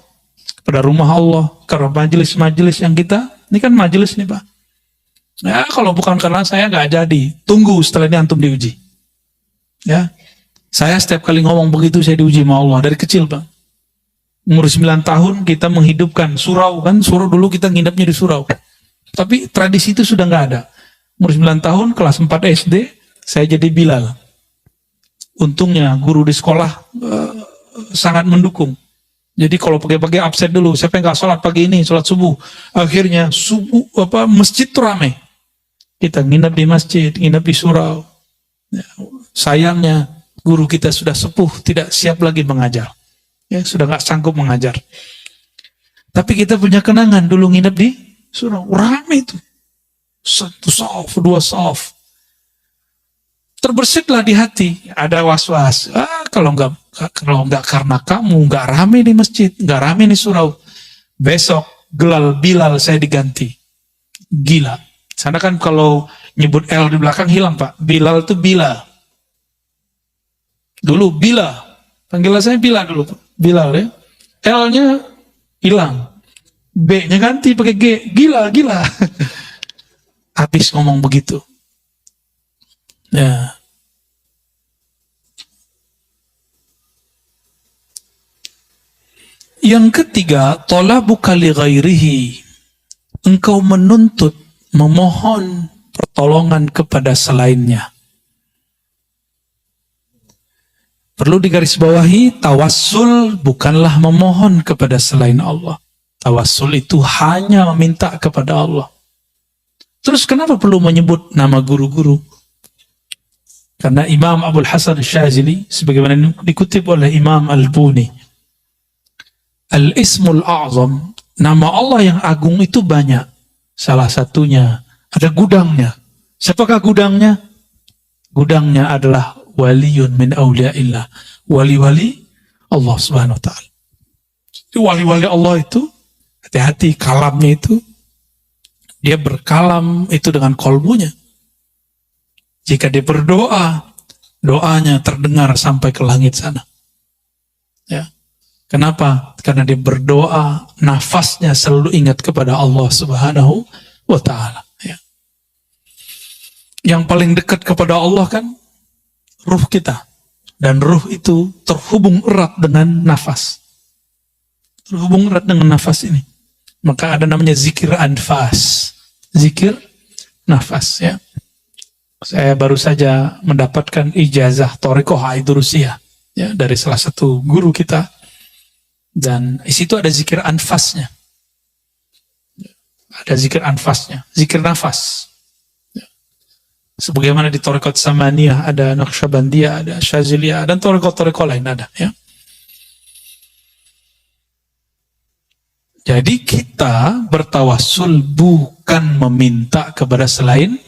kepada rumah Allah, karena majelis-majelis yang kita, ini kan majelis nih Pak. Ya, kalau bukan karena saya nggak jadi. Tunggu setelah ini antum diuji. Ya, saya setiap kali ngomong begitu saya diuji sama Allah dari kecil, Bang. Umur 9 tahun kita menghidupkan surau, kan? Surau dulu kita nginepnya di surau. Tapi tradisi itu sudah nggak ada. Umur 9 tahun, kelas 4 SD, saya jadi Bilal. Untungnya guru di sekolah sangat mendukung. Jadi kalau pagi-pagi absen dulu, siapa yang nggak sholat pagi ini, sholat subuh. Akhirnya subuh masjid tuh ramai. Kita nginep di masjid, nginep di surau. Ya, sayangnya guru kita sudah sepuh, tidak siap lagi mengajar. Ya, sudah nggak sanggup mengajar. Tapi kita punya kenangan dulu nginep di surau, ramai itu. 1 shaf, 2 shaf. Terbesitlah di hati, ada was-was. Kalau nggak karena kamu, nggak ramai di masjid, nggak ramai di surau. Besok Bilal saya diganti. Gila. Sana kan kalau nyebut L di belakang hilang, Pak. Bilal itu Bila. Dulu Bila. Panggilan saya Bila dulu, Pak. Bilal ya. L-nya hilang. B-nya ganti pakai G. Gila. Habis ngomong begitu. Ya. Yang ketiga, talabuka li ghairihi. Engkau menuntut, memohon pertolongan kepada selainnya. Perlu digarisbawahi, tawassul bukanlah memohon kepada selain Allah. Tawassul itu hanya meminta kepada Allah. Terus kenapa perlu menyebut nama guru-guru? Karena Imam Abul Hasan Syazili, sebagaimana dikutip oleh Imam Al-Buni, Al-Ismul A'zam, Nama Allah yang agung itu banyak. Salah satunya ada gudangnya. Siapakah gudangnya? Gudangnya adalah waliyun min awliyaillah. Wali-wali Allah subhanahu wa ta'ala. Wali-wali Allah itu, hati-hati kalamnya itu, dia berkalam itu dengan kolbunya. Jika dia berdoa, doanya terdengar sampai ke langit sana. Ya. Kenapa? Karena dia berdoa, nafasnya selalu ingat kepada Allah subhanahu wa ta'ala. Ya. Yang paling dekat kepada Allah kan ruh kita. Dan ruh itu terhubung erat dengan nafas. Terhubung erat dengan nafas ini. Maka ada namanya zikir anfas. Zikir nafas, ya. Saya baru saja mendapatkan ijazah Thariqah Aidurusiyah, ya, dari salah satu guru kita. Dan di situ ada zikir anfasnya. Ada zikir anfasnya, zikir nafas. Ya. Sebagaimana di Thariqat Samaniyah ada Naqsyabandiyah, ada Syaziliyah, dan Thariqat-Thariqat lain ada, ya. Jadi kita bertawassul bukan meminta kepada selain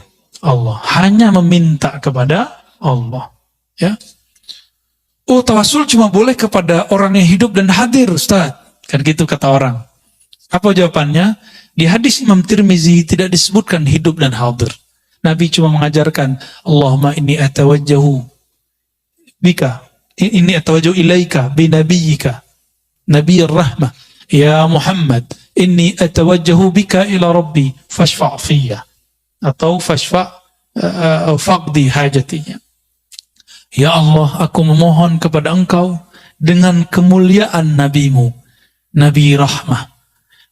Allah, hanya meminta kepada Allah. Ya. Oh, tawassul cuma boleh kepada orang yang hidup dan hadir, Ustaz. Kan gitu kata orang. Apa jawabannya? Di hadis Imam Tirmizi tidak disebutkan hidup dan hadir. Nabi cuma mengajarkan, Allahumma inni atawajjahu bika, inni atawajjahu ilaika binabiyika, nabiyir rahmah. Ya Muhammad, inni atawajjahu bika ila Rabbi, fashfa' fiyya. Atau fashfa' faqdi hajatinya. Ya Allah, aku memohon kepada engkau dengan kemuliaan nabimu, Nabi Rahmah.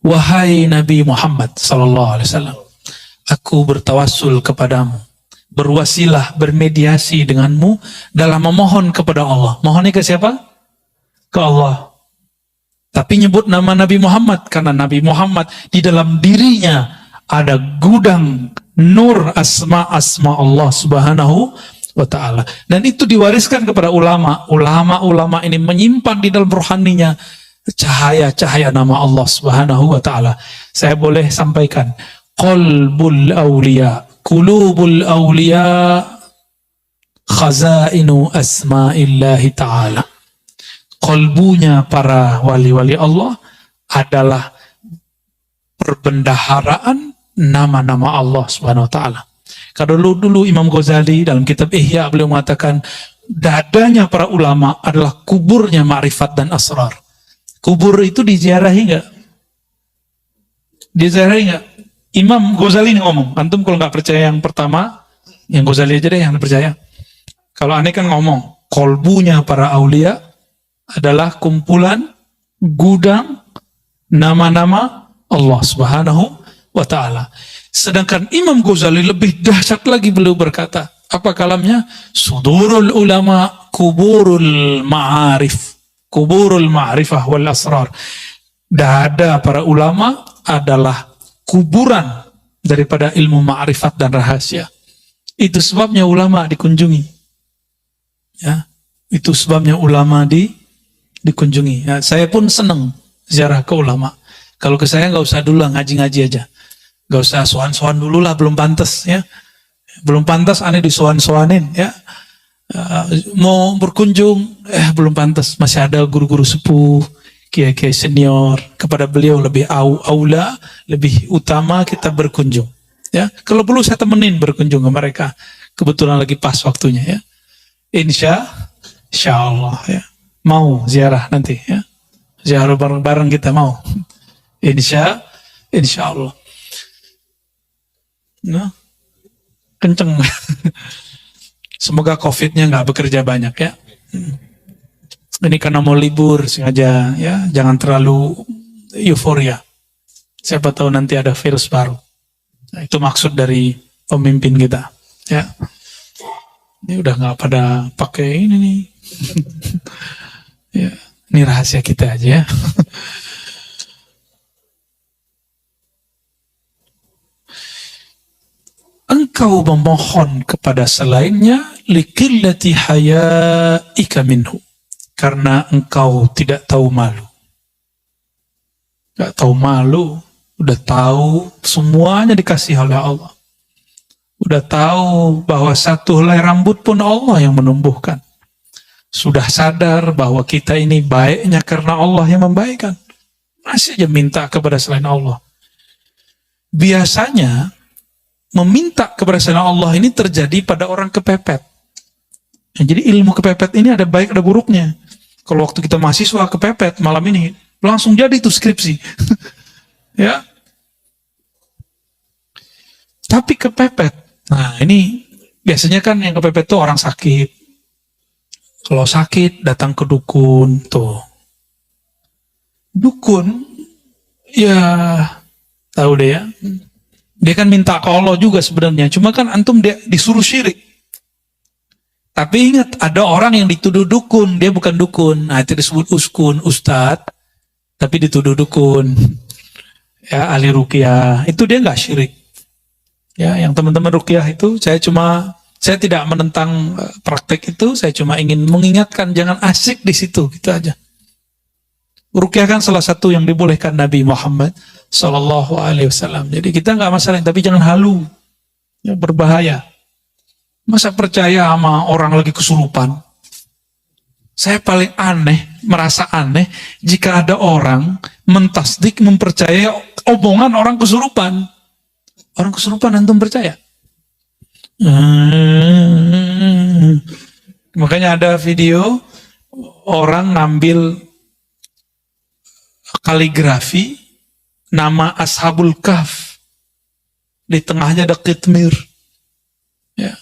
Wahai Nabi Muhammad sallallahu alaihi wasallam, aku bertawassul kepadamu, berwasilah, bermediasi denganmu dalam memohon kepada Allah. Mohonnya ke siapa? Ke Allah. Tapi nyebut nama Nabi Muhammad karena Nabi Muhammad di dalam dirinya ada gudang nur asma Allah subhanahu wa ta'ala. Dan itu diwariskan kepada ulama. Ulama-ulama ini menyimpan di dalam rohaninya cahaya-cahaya nama Allah subhanahu wa ta'ala. Saya boleh sampaikan, qalbul awliya, qulubul awliya, khazainu asma'illahi ta'ala. Kolbunya para wali-wali Allah adalah perbendaharaan nama-nama Allah subhanahu wa ta'ala. Kalau dulu Imam Ghazali dalam kitab Ihya beliau mengatakan dadanya para ulama adalah kuburnya ma'rifat dan asrar. Kubur itu diziarahi nggak? Diziarahi nggak? Imam Ghazali ini ngomong. Antum kalau nggak percaya yang pertama, yang Ghazali aja deh yang percaya. Kalau aneh kan ngomong, kolbunya para aulia adalah kumpulan gudang nama-nama Allah subhanahu wa ta'ala. Sedangkan Imam Ghazali lebih dahsyat lagi, beliau berkata, apa kalamnya? Sudurul ulama kuburul ma'arif, kuburul ma'rifah wal asrar. Dada para ulama adalah kuburan daripada ilmu ma'rifat dan rahasia. Itu sebabnya ulama dikunjungi. Ya, itu sebabnya ulama dikunjungi. Ya, saya pun senang ziarah ke ulama. Kalau ke saya nggak usah dulu lah, ngaji-ngaji aja. Nggak usah soan-soan dulu lah, belum pantas ya. Belum pantas aneh disoan-soanin ya. Mau berkunjung, belum pantas. Masih ada guru-guru sepuh, kiai-kiai senior. Kepada beliau lebih aula, lebih utama kita berkunjung. Ya, kalau perlu saya temenin berkunjung ke mereka. Kebetulan lagi pas waktunya ya. Insya Allah ya. Mau ziarah nanti ya. Ziarah bareng-bareng kita mau. Insya Allah. Nah, kenceng. Semoga COVID-nya nggak bekerja banyak ya. Ini karena mau libur sengaja ya, jangan terlalu euforia. Siapa tahu nanti ada virus baru. Nah, itu maksud dari pemimpin kita ya. Ini udah nggak pada pakai ini nih. Ya, ini rahasia kita aja ya. Engkau memohon kepada selainnya likillati hayaika minhu, karena engkau tidak tahu malu. Gak tahu malu, udah tahu semuanya dikasih oleh Allah. Udah tahu bahwa satu helai rambut pun Allah yang menumbuhkan. Sudah sadar bahwa kita ini baiknya karena Allah yang membaikkan. Masih aja minta kepada selain Allah. Biasanya meminta kepada selain Allah ini terjadi pada orang kepepet. Jadi ilmu kepepet ini ada baik ada buruknya. Kalau waktu kita mahasiswa kepepet malam ini langsung jadi itu skripsi. Ya. Tapi kepepet. Nah, ini biasanya kan yang kepepet itu orang sakit. Kalau sakit datang ke dukun tuh. Dukun ya tahu deh ya. Dia kan minta ke Allah juga sebenarnya. Cuma kan antum dia disuruh syirik. Tapi ingat, ada orang yang dituduh dukun, dia bukan dukun. Nah, itu disebut uskun, ustadz, tapi dituduh dukun. Ya, ahli ruqyah, itu dia nggak syirik. Ya, yang teman-teman ruqyah itu, saya tidak menentang praktek itu, saya cuma ingin mengingatkan jangan asik di situ, gitu aja. Ruqyah kan salah satu yang dibolehkan Nabi Muhammad Sallallahu Alaihi Wasallam. Jadi kita nggak masalah, tapi jangan halu, ya, berbahaya. Masa percaya sama orang lagi kesurupan? Saya paling merasa aneh jika ada orang mentasdik, mempercayai omongan orang kesurupan. Orang kesurupan antum percaya? Makanya ada video orang ngambil kaligrafi nama Ashabul Kahf, di tengahnya ada kitmir. Ya.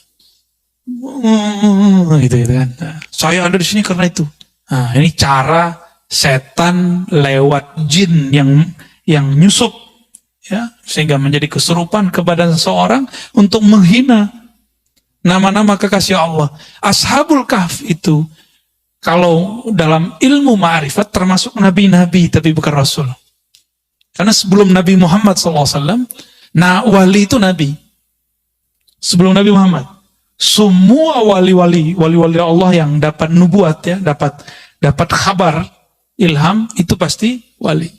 Gitu kan. Nah, saya ada di sini karena itu. Nah, ini cara setan lewat jin yang nyusup, ya, sehingga menjadi kesurupan kepada seseorang untuk menghina nama-nama kekasih Allah. Ashabul Kahf itu kalau dalam ilmu ma'rifat termasuk nabi-nabi tapi bukan rasul. Karena sebelum Nabi Muhammad SAW, nah wali itu nabi. Sebelum Nabi Muhammad, semua wali-wali Allah yang dapat nubuat, ya, dapat kabar ilham itu pasti wali.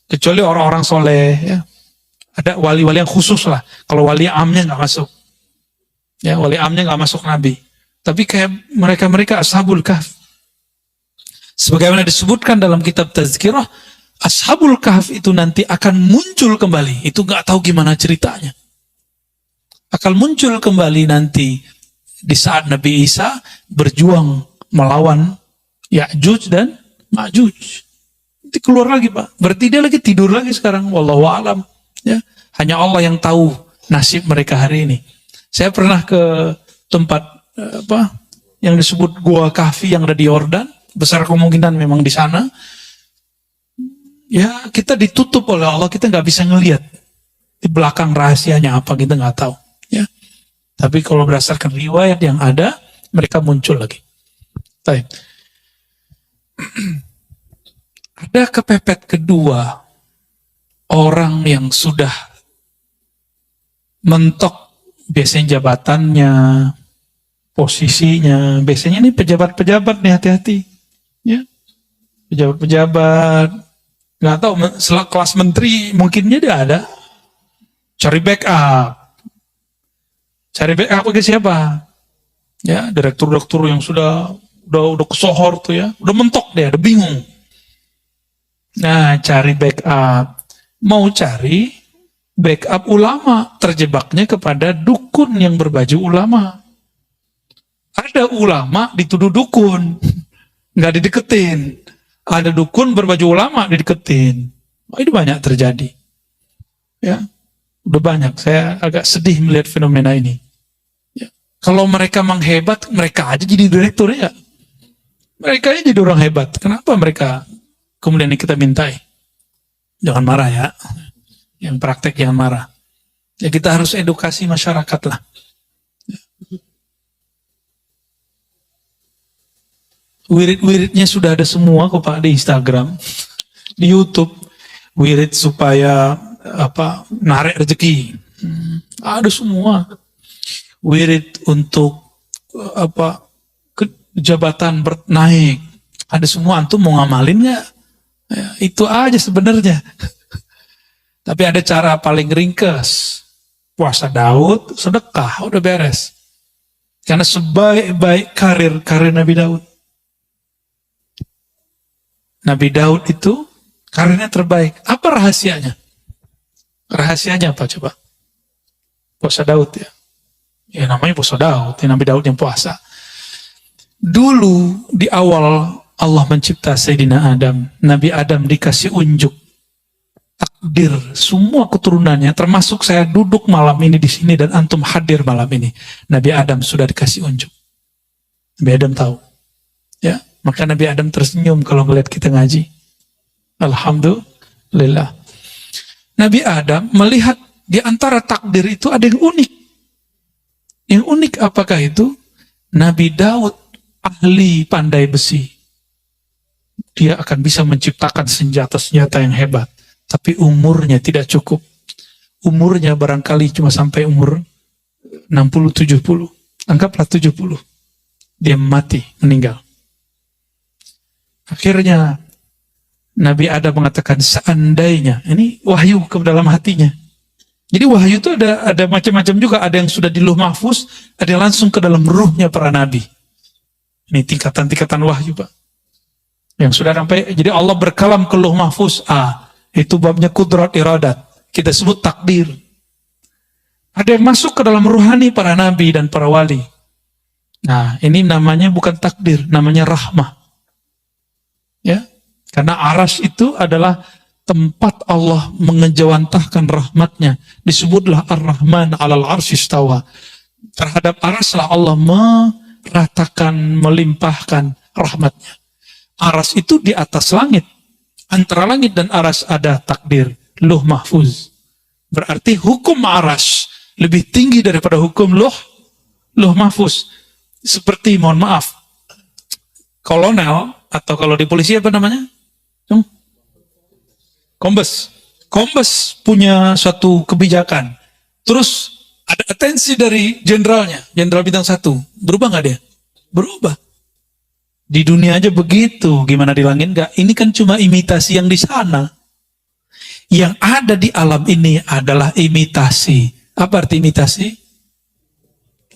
Kecuali orang-orang soleh, ya. Ada wali-wali yang khusus lah. Kalau wali amnya nggak masuk, ya, wali amnya nggak masuk nabi. Tapi kayak mereka Ashabul Kahf, sebagaimana disebutkan dalam kitab Tazkirah, Ashabul Kahf itu nanti akan muncul kembali. Itu nggak tahu gimana ceritanya. Akan muncul kembali nanti di saat Nabi Isa berjuang melawan Ya'juj dan Ma'juj. Nanti keluar lagi, Pak. Berarti dia lagi tidur lagi sekarang. Wallahu a'lam. Ya, hanya Allah yang tahu nasib mereka hari ini. Saya pernah ke tempat yang disebut Gua Kahfi yang ada di Yordan. Besar kemungkinan memang di sana. Ya, kita ditutup oleh Allah, kita nggak bisa ngelihat di belakang rahasianya apa, kita nggak tahu. Ya, tapi kalau berdasarkan riwayat yang ada, mereka muncul lagi. Baik. Ada kepepet kedua, orang yang sudah mentok biasanya jabatannya, posisinya, biasanya ini pejabat-pejabat nih, hati-hati. Ya, pejabat-pejabat, nggak tahu, kelas menteri mungkinnya dia ada. Cari backup ke siapa? Ya, direktur-direktur yang sudah kesohor tuh, ya, udah mentok dia, udah bingung. Nah, cari backup, mau cari backup ulama, terjebaknya kepada dukun yang berbaju ulama. Ada ulama dituduh dukun, nggak dideketin. Ada dukun berbaju ulama dideketin. Oh, itu banyak terjadi. Ya, udah banyak. Saya agak sedih melihat fenomena ini. Ya. Kalau mereka menghebat, mereka aja jadi direktur, ya. Mereka aja jadi orang hebat. Kenapa mereka kemudian kita mintai? Jangan marah, ya. Yang praktek jangan marah. Ya, kita harus edukasi masyarakat lah. Wirid-wiridnya sudah ada semua kok, Pak, di Instagram, di YouTube. Wirid supaya narik rezeki. Ada semua. Wirid untuk jabatan naik. Ada semua. Antum mau ngamalin nggak? Ya, itu aja sebenarnya. Tapi ada cara paling ringkas. Puasa Daud, sedekah, udah beres. Karena sebaik-baik karir Nabi Daud. Nabi Daud itu karirnya terbaik. Apa rahasianya? Rahasianya apa coba? Puasa Daud ya. Ya namanya puasa Daud, ya Nabi Daud yang puasa. Dulu di awal Allah mencipta Sayyidina Adam, Nabi Adam dikasih unjuk takdir semua keturunannya, termasuk saya duduk malam ini di sini dan antum hadir malam ini. Nabi Adam sudah dikasih unjuk. Nabi Adam tahu. Ya, maka Nabi Adam tersenyum kalau melihat kita ngaji. Alhamdulillah. Nabi Adam melihat di antara takdir itu ada yang unik. Yang unik apakah itu? Nabi Daud ahli pandai besi. Dia akan bisa menciptakan senjata-senjata yang hebat. Tapi umurnya tidak cukup. Umurnya barangkali cuma sampai umur 60-70. Anggaplah 70. Dia mati, meninggal. Akhirnya Nabi Adam mengatakan seandainya, ini wahyu ke dalam hatinya. Jadi wahyu itu ada macam-macam juga. Ada yang sudah di Lauh Mahfuz, ada yang langsung ke dalam ruhnya para nabi. Ini tingkatan-tingkatan wahyu, Pak. Yang sudah sampai, jadi Allah berkalam ke Lauh Mahfuz. Itu babnya kudrat iradat. Kita sebut takdir. Ada yang masuk ke dalam ruhani para nabi dan para wali. Nah, ini namanya bukan takdir, namanya rahmah. Ya, karena aras itu adalah tempat Allah mengejawantahkan rahmatnya. Disebutlah Ar-Rahman 'alal 'arsy istawa. Terhadap araslah Allah meratakan, melimpahkan rahmatnya. Aras itu di atas langit. Antara langit dan aras ada takdir, Lauh Mahfuz. Berarti hukum aras lebih tinggi daripada hukum Lauh Mahfuz. Seperti, mohon maaf, kolonel, atau kalau di polisi apa namanya? Kombes. Kombes punya suatu kebijakan. Terus ada atensi dari jenderalnya, jenderal bintang 1. Berubah nggak dia? Berubah. Di dunia aja begitu, gimana di langit nggak? Ini kan cuma imitasi yang di sana. Yang ada di alam ini adalah imitasi. Apa arti imitasi?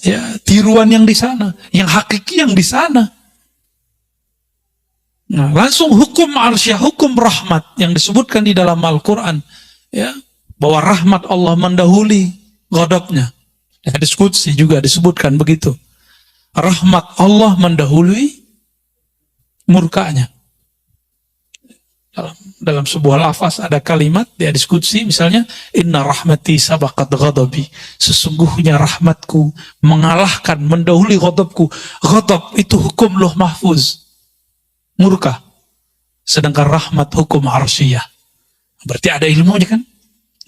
Ya, tiruan yang di sana, yang hakiki yang di sana. Nah, langsung hukum arsyah, hukum rahmat yang disebutkan di dalam Al-Quran, ya, bahwa rahmat Allah mendahului ghadabnya. Di hadis qudsi juga disebutkan begitu. Rahmat Allah mendahului murkanya. Dalam sebuah lafaz ada kalimat di hadis qudsi misalnya, inna rahmati sabaqat ghadabi. Sesungguhnya rahmatku mengalahkan, mendahului ghadabku. Ghadab itu hukum Lauh Mahfuz, murka. Sedangkan rahmat hukum arsyiyah. Berarti ada ilmunya kan?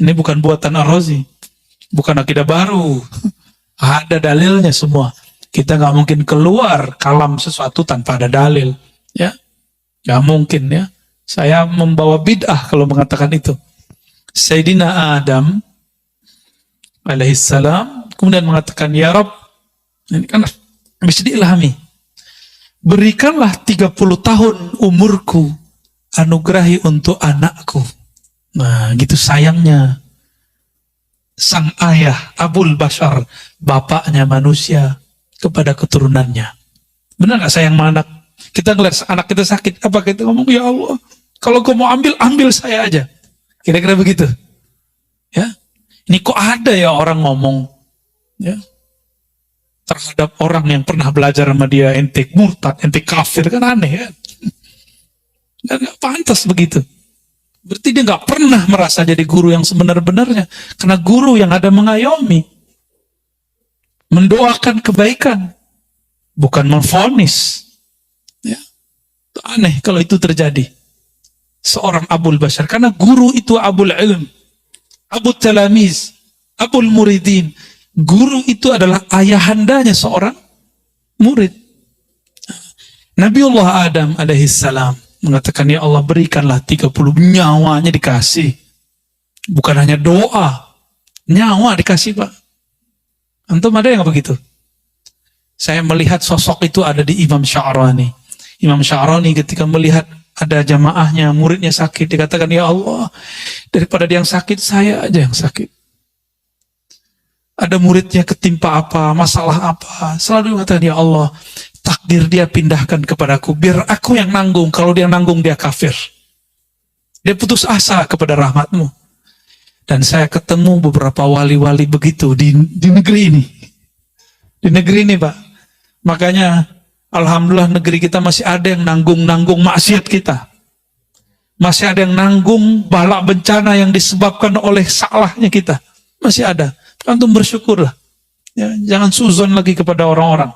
Ini bukan buatan Ar-Razi, bukan akidah baru. Ada dalilnya semua. Kita nggak mungkin keluar kalam sesuatu tanpa ada dalil, ya, nggak mungkin ya. Saya membawa bid'ah kalau mengatakan itu. Sayyidina Adam alaihissalam kemudian mengatakan, ya Rabb, ini kan habis diilhami, berikanlah 30 tahun umurku, anugerahi untuk anakku. Nah, gitu sayangnya sang ayah Abul Bashar, bapaknya manusia, kepada keturunannya. Benar gak sayang sama anak? Kita ngeliat anak kita sakit, apa kita ngomong, ya Allah, kalau kau mau ambil saya aja. Kira-kira begitu. Ya, ini kok ada ya orang ngomong, ya, terhadap orang yang pernah belajar sama dia, ente murtad, ente kafir, kan aneh kan? Gak pantas begitu. Berarti dia gak pernah merasa jadi guru yang sebenar-benarnya. Karena guru yang ada mengayomi, mendoakan kebaikan, bukan memvonis. Ya, aneh kalau itu terjadi. Seorang Abul Bashar, karena guru itu Abul Ilm, Abul Talamiz, Abul Muridin. Guru itu adalah ayahandanya seorang murid. Nabiullah Adam alaihissalam mengatakan, ya Allah, berikanlah 30, nyawanya dikasih. Bukan hanya doa, nyawa dikasih, Pak. Antum ada yang begitu? Saya melihat sosok itu ada di Imam Sya'rani. Imam Sya'rani ketika melihat Ada jamaahnya, muridnya sakit, dikatakan, ya Allah, daripada dia yang sakit, saya aja yang sakit. Ada muridnya ketimpa apa, masalah apa, selalu mengatakan, ya Allah, takdir dia pindahkan kepadaku, biar aku yang nanggung. Kalau dia nanggung, dia kafir. Dia putus asa kepada rahmatmu. Dan saya ketemu beberapa wali-wali begitu di negeri ini. Di negeri ini, Pak. Makanya, alhamdulillah negeri kita masih ada yang nanggung-nanggung maksiat kita. Masih ada yang nanggung bala bencana yang disebabkan oleh salahnya kita. Masih ada. Antum bersyukurlah. Ya, jangan suzon lagi kepada orang-orang.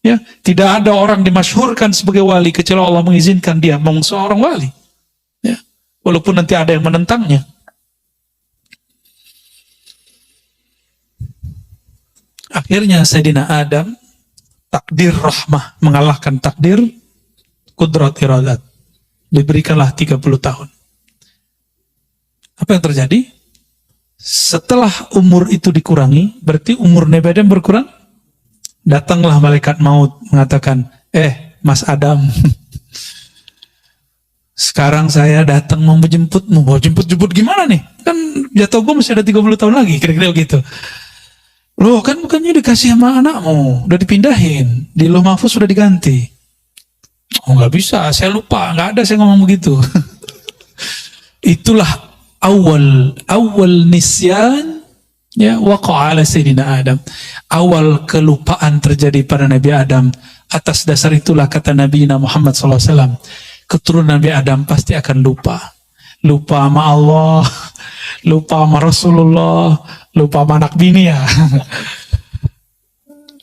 Ya, tidak ada orang dimasyhurkan sebagai wali kecuali Allah mengizinkan dia memang seorang wali. Ya, walaupun nanti ada yang menentangnya. Akhirnya Sayyidina Adam, takdir rahmah mengalahkan takdir kudrat iradat. Diberikanlah 30 tahun. Apa yang terjadi? Setelah umur itu dikurangi, berarti umur Nabi Adam berkurang. Datanglah malaikat maut mengatakan, Mas Adam, sekarang saya datang mau menjemputmu. Mau jemput-jemput gimana nih? Kan jatuh gue masih ada 30 tahun lagi, kira-kira begitu. Loh, kan bukannya dikasih sama anakmu, udah dipindahin, di Lauh Mahfuz sudah diganti. Oh, nggak bisa, saya lupa, nggak ada saya ngomong begitu. Itulah awal nisyan, ya, waqa ala Sayyidina Adam. Awal kelupaan terjadi pada Nabi Adam. Atas dasar itulah kata Nabi Muhammad SAW, keturunan Nabi Adam pasti akan lupa. Lupa sama Allah, lupa sama Rasulullah, lupa sama anak bini ya.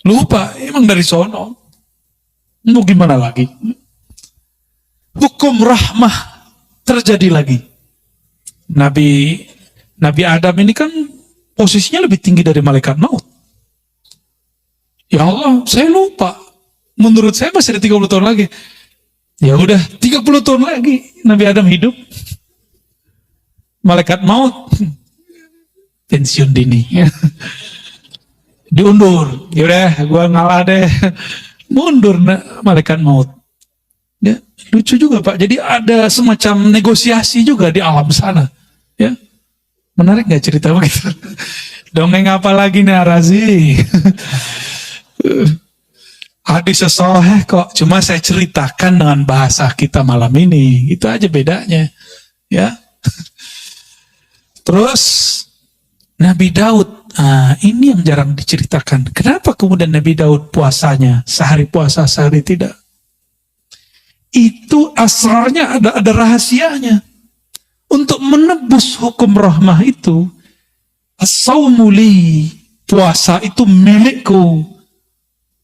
Lupa, emang dari sono. Mau gimana lagi? Hukum rahmah terjadi lagi. Nabi Adam ini kan posisinya lebih tinggi dari malaikat maut. Ya Allah, saya lupa. Menurut saya masih ada 30 tahun lagi. Ya udah, 30 tahun lagi Nabi Adam hidup. Malaikat maut pensiun dini. Diundur. Yaudah, gua ngalah deh. Mundur malaikat maut. Ya, lucu juga Pak. Jadi ada semacam negosiasi juga di alam sana. Ya, menarik nggak cerita begitu? Dongeng apa lagi nih Arazi? Hadis sahih kok. Cuma saya ceritakan dengan bahasa kita malam ini. Itu aja bedanya. Ya. Terus Nabi Daud. Ini yang jarang diceritakan. Kenapa kemudian Nabi Daud puasanya sehari puasa, sehari tidak? Itu asrarnya ada rahasianya. Untuk menebus hukum rahmah itu, as-sawmu li, puasa itu milikku.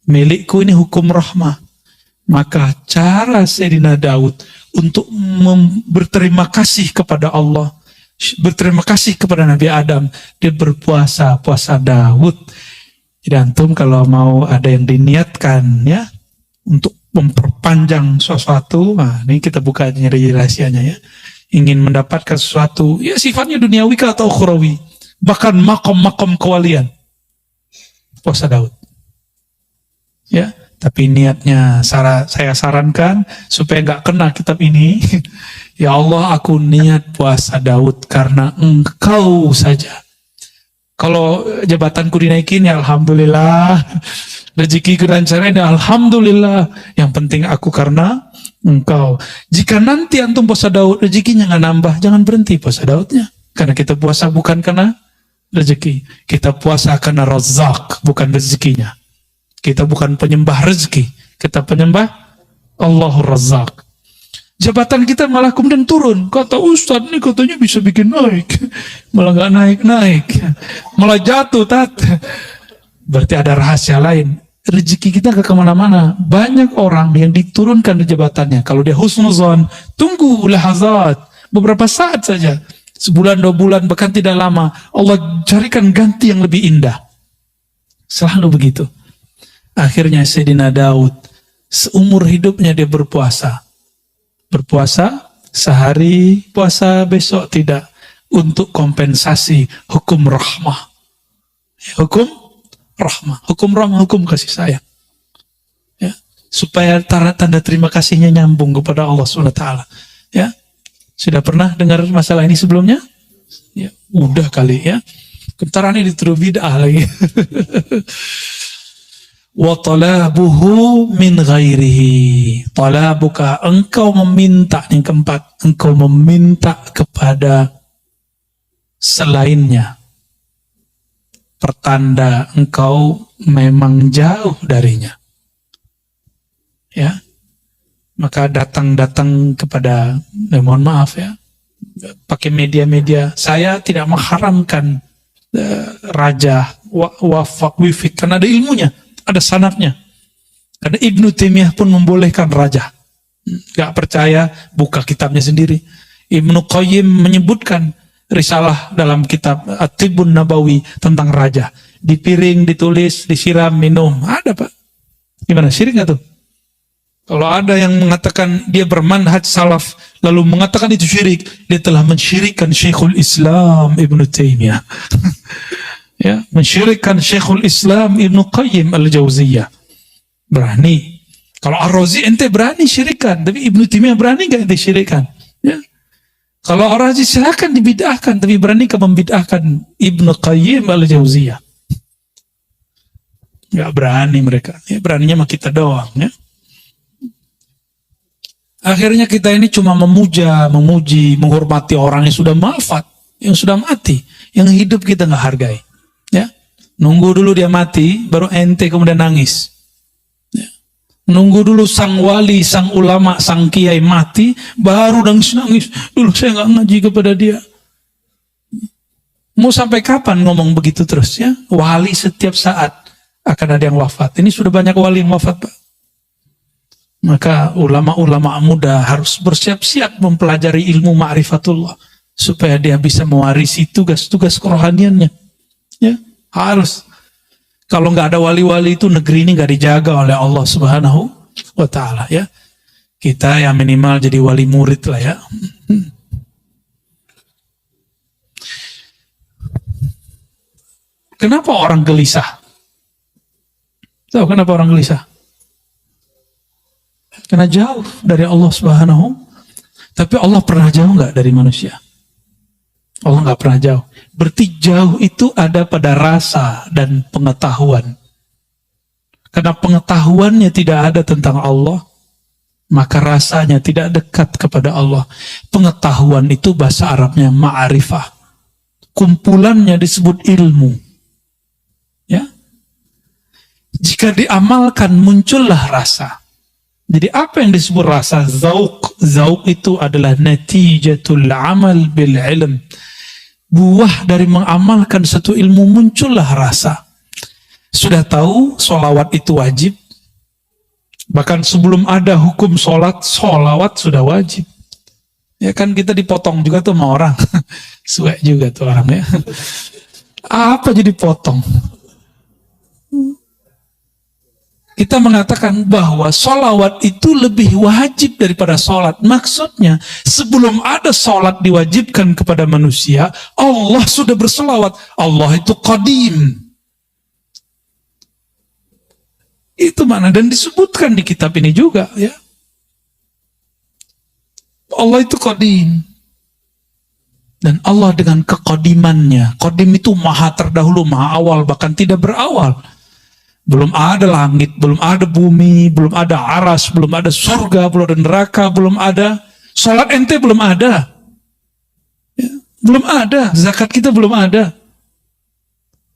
Milikku ini hukum rahmah. Maka cara Sayyidina Daud untuk berterima kasih kepada Allah, berterima kasih kepada Nabi Adam, dia berpuasa, puasa Daud. Jadi antum kalau mau ada yang diniatkan ya untuk memperpanjang sesuatu, ini kita buka nyari rahasianya ya. Ingin mendapatkan sesuatu, ya sifatnya duniawi atau ukhrawi, bahkan makom kewalian, puasa Daud. Ya, tapi niatnya saya sarankan supaya nggak kena kitab ini. Ya Allah, aku niat puasa Daud karena Engkau saja. Kalau jabatanku dinaikin, ya alhamdulillah. Rezekiku dilancarin, ya alhamdulillah. Yang penting aku karena Engkau. Jika nanti antum puasa Daud, rezekinya nggak nambah, jangan berhenti puasa Daudnya. Karena kita puasa bukan karena rezeki. Kita puasa karena Razzaq, bukan rezekinya. Kita bukan penyembah rezeki, kita penyembah Allahur Razzaq. Jabatan kita malah kemudian turun. Kata Ustadz ini katanya bisa bikin naik, malah nggak naik, malah jatuh Berarti ada rahasia lain. Rezeki kita gak kemana-mana. Banyak orang yang diturunkan di jabatannya. Kalau dia husnuzon, tunggu lahazat, beberapa saat saja, sebulan 2 bulan bahkan tidak lama, Allah carikan ganti yang lebih indah. Selalu begitu. Akhirnya Sayyidina Daud seumur hidupnya dia berpuasa sehari, puasa besok tidak, untuk kompensasi hukum rahmah. Hukum rahmah, hukum kasih sayang. Ya, supaya tanda terima kasihnya nyambung kepada Allah SWT. Sudah pernah dengar masalah ini sebelumnya? Ya, udah kali ya. Bentar ini dituduh bid'ah lagi. Wa talabuhu min ghairihi. Talabuka, engkau meminta, yang keempat, engkau meminta kepada selainnya. Pertanda engkau memang jauh darinya. Ya. Maka datang kepada, mohon maaf ya, pakai media-media. Saya tidak mengharamkan raja wafak wifik, karena ada ilmunya, ada sanadnya. Karena Ibnu Taimiyah pun membolehkan raja. Gak percaya, buka kitabnya sendiri. Ibnu Qayyim menyebutkan risalah dalam kitab At-Tibbun Nabawi tentang raja. Di piring ditulis, disiram, minum. Ada Pak. Gimana, syirik gak tuh? Kalau ada yang mengatakan dia bermanhaj salaf, lalu mengatakan itu syirik, dia telah mensyirikkan Syekhul Islam Ibnu Taimiyah. Ya, mensyirikkan Syekhul Islam Ibnu Qayyim Al-Jauziyah. Berani. Kalau Ar-Razi ente berani syirikan, tapi Ibnu Taimiyah berani gak ente syirikan? Ya. Kalau Ar-Razi silakan dibid'ahkan, tapi berani ke membid'ahkan Ibnu Qayyim Al-Jauziyah? Gak berani mereka. Ya, beraninya mah kita doang ya. Akhirnya kita ini cuma memuja, memuji, menghormati orang yang sudah wafat, yang sudah mati, yang hidup kita nggak hargai. Ya, nunggu dulu dia mati, baru ente kemudian nangis. Ya. Nunggu dulu sang wali, sang ulama, sang kiai mati, baru nangis. Dulu saya nggak ngaji kepada dia. Mau sampai kapan ngomong begitu terus ya? Wali setiap saat akan ada yang wafat. Ini sudah banyak wali yang wafat, Pak. Maka ulama-ulama muda harus bersiap-siap mempelajari ilmu ma'rifatullah supaya dia bisa mewarisi tugas-tugas kerohaniannya. Ya, harus. Kalau nggak ada wali-wali itu, negeri ini nggak dijaga oleh Allah Subhanahu wa Ta'ala ya. Kita yang minimal jadi wali murid lah ya. Kenapa orang gelisah? Tahu kenapa orang gelisah? Karena jauh dari Allah Subhanahu. Tapi Allah pernah jauh nggak dari manusia? Allah nggak pernah jauh. Berarti jauh itu ada pada rasa dan pengetahuan. Karena pengetahuannya tidak ada tentang Allah, maka rasanya tidak dekat kepada Allah. Pengetahuan itu bahasa Arabnya ma'arifah. Kumpulannya disebut ilmu. Ya. Jika diamalkan muncullah rasa. Jadi apa yang disebut rasa? Zauq. Zauq itu adalah natijatul amal bil ilm. Buah dari mengamalkan satu ilmu muncullah rasa. Sudah tahu sholawat itu wajib. Bahkan sebelum ada hukum sholawat sudah wajib. Ya kan kita dipotong juga tuh sama orang. Suek juga tuh orang ya. Apa jadi potong? Kita mengatakan bahwa sholawat itu lebih wajib daripada sholat. Maksudnya, sebelum ada sholat diwajibkan kepada manusia, Allah sudah berselawat. Allah itu qadim. Itu mana? Dan disebutkan di kitab ini juga. Ya. Allah itu qadim. Dan Allah dengan kekodimannya. Qadim itu maha terdahulu, maha awal, bahkan tidak berawal. Belum ada langit, belum ada bumi, belum ada aras, belum ada surga, belum ada neraka, belum ada salat ente, belum ada ya, belum ada, zakat kita belum ada.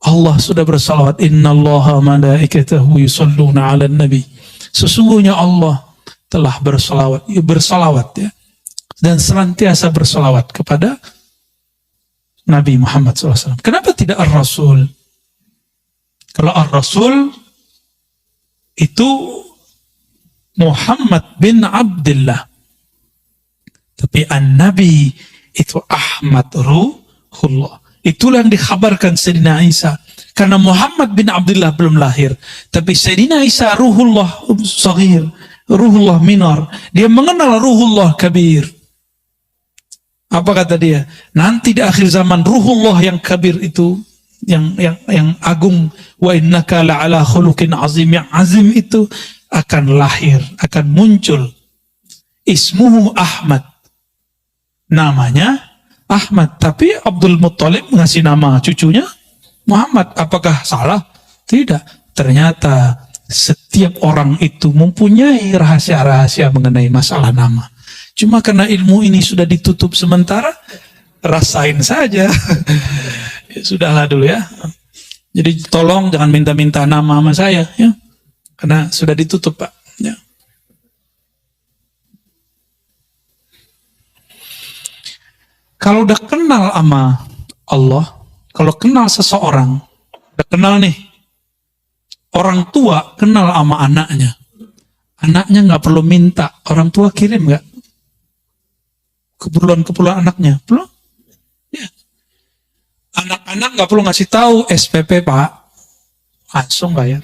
Allah sudah bersalawat, innallaha malaikatahu yusalluna 'alan nabi. Sesungguhnya Allah telah bersalawat ya, dan senantiasa bersalawat kepada Nabi Muhammad SAW. Kenapa tidak ar-Rasul? Kalau ar-Rasul itu Muhammad bin Abdullah. Tapi an-Nabi itu Ahmad Ruhullah. Itulah yang dikhabarkan Sayyidina Isa. Karena Muhammad bin Abdullah belum lahir. Tapi Sayyidina Isa Ruhullah Saghir, Ruhullah Minar. Dia mengenal Ruhullah Kabir. Apa kata dia? Nanti di akhir zaman Ruhullah yang Kabir itu, yang agung, wa innaka la'ala khuluqin azim, yang azim itu akan lahir, akan muncul. Ismuhu Ahmad, namanya Ahmad, tapi Abdul Muttalib ngasih nama cucunya Muhammad. Apakah salah? Tidak. Ternyata setiap orang itu mempunyai rahasia-rahasia mengenai masalah nama. Cuma karena ilmu ini sudah ditutup sementara, rasain saja. Ya, sudahlah dulu ya. Jadi tolong jangan minta-minta nama sama saya ya. Karena sudah ditutup, Pak. Ya. Kalau udah kenal sama Allah, kalau kenal seseorang, udah kenal nih, orang tua kenal sama anaknya, anaknya nggak perlu minta, orang tua kirim nggak keperluan anaknya, belum? Ya. Anak-anak nggak perlu ngasih tahu SPP Pak, langsung bayar.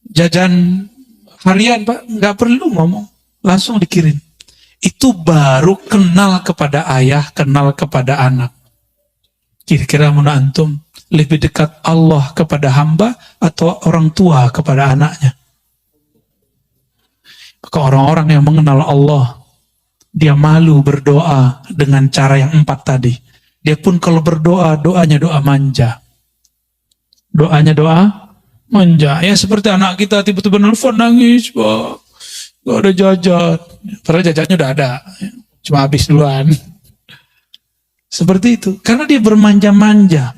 Jajan harian Pak, nggak perlu ngomong, langsung dikirim. Itu baru kenal kepada ayah, kenal kepada anak. Kira-kira menurut antum lebih dekat Allah kepada hamba atau orang tua kepada anaknya? Maka orang-orang yang mengenal Allah, dia malu berdoa dengan cara yang 4 tadi. Dia pun kalau berdoa, doanya doa manja. Doanya doa manja. Ya seperti anak kita tiba-tiba nelfon nangis, Pak. Gak ada jajan. Padahal jajannya udah ada. Cuma habis duluan. Seperti itu. Karena dia bermanja-manja.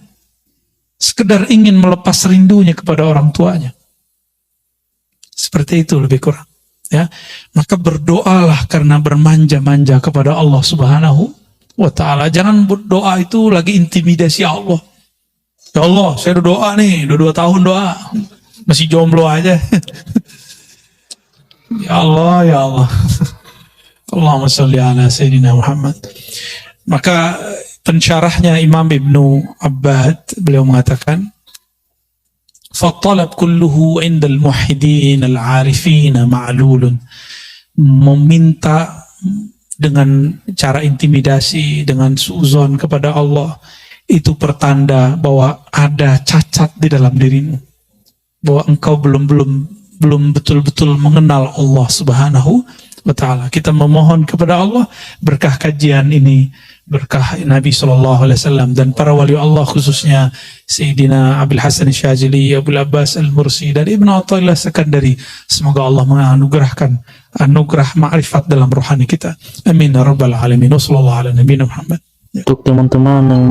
Sekedar ingin melepas rindunya kepada orang tuanya. Seperti itu lebih kurang. Ya, maka berdoalah karena bermanja-manja kepada Allah Subhanahu wa Ta'ala. Jangan berdoa itu lagi intimidasi Allah. Ya Allah, saya udah doa nih, udah 2 tahun doa, masih jomblo aja. Ya Allah, ya Allah. Allahumma sholli ala Sayyidina Muhammad. Maka pensyarahnya Imam Ibnu Abbad, beliau mengatakan, فَالطَّلَبْ كُلُّهُ عِنْدَ الْمُوحِدِينَ الْعَارِفِينَ مَعْلُولٌ. Meminta dengan cara intimidasi, dengan suuzon kepada Allah, itu pertanda bahwa ada cacat di dalam dirimu, bahwa engkau belum betul-betul mengenal Allah Subhanahu wa Ta'ala. Kita memohon kepada Allah berkah kajian ini, berkah Nabi SAW dan para wali Allah, khususnya Sayyidina Abil Hasan Syazili, Abul Abbas Al-Mursi dan Ibn Athaillah Sekandari. Semoga Allah menganugerahkan anugerah ma'rifat dalam rohani kita. Amin ya rabbal alamin. Wassallallahu ala nabiyina Muhammad. Untuk teman-teman yang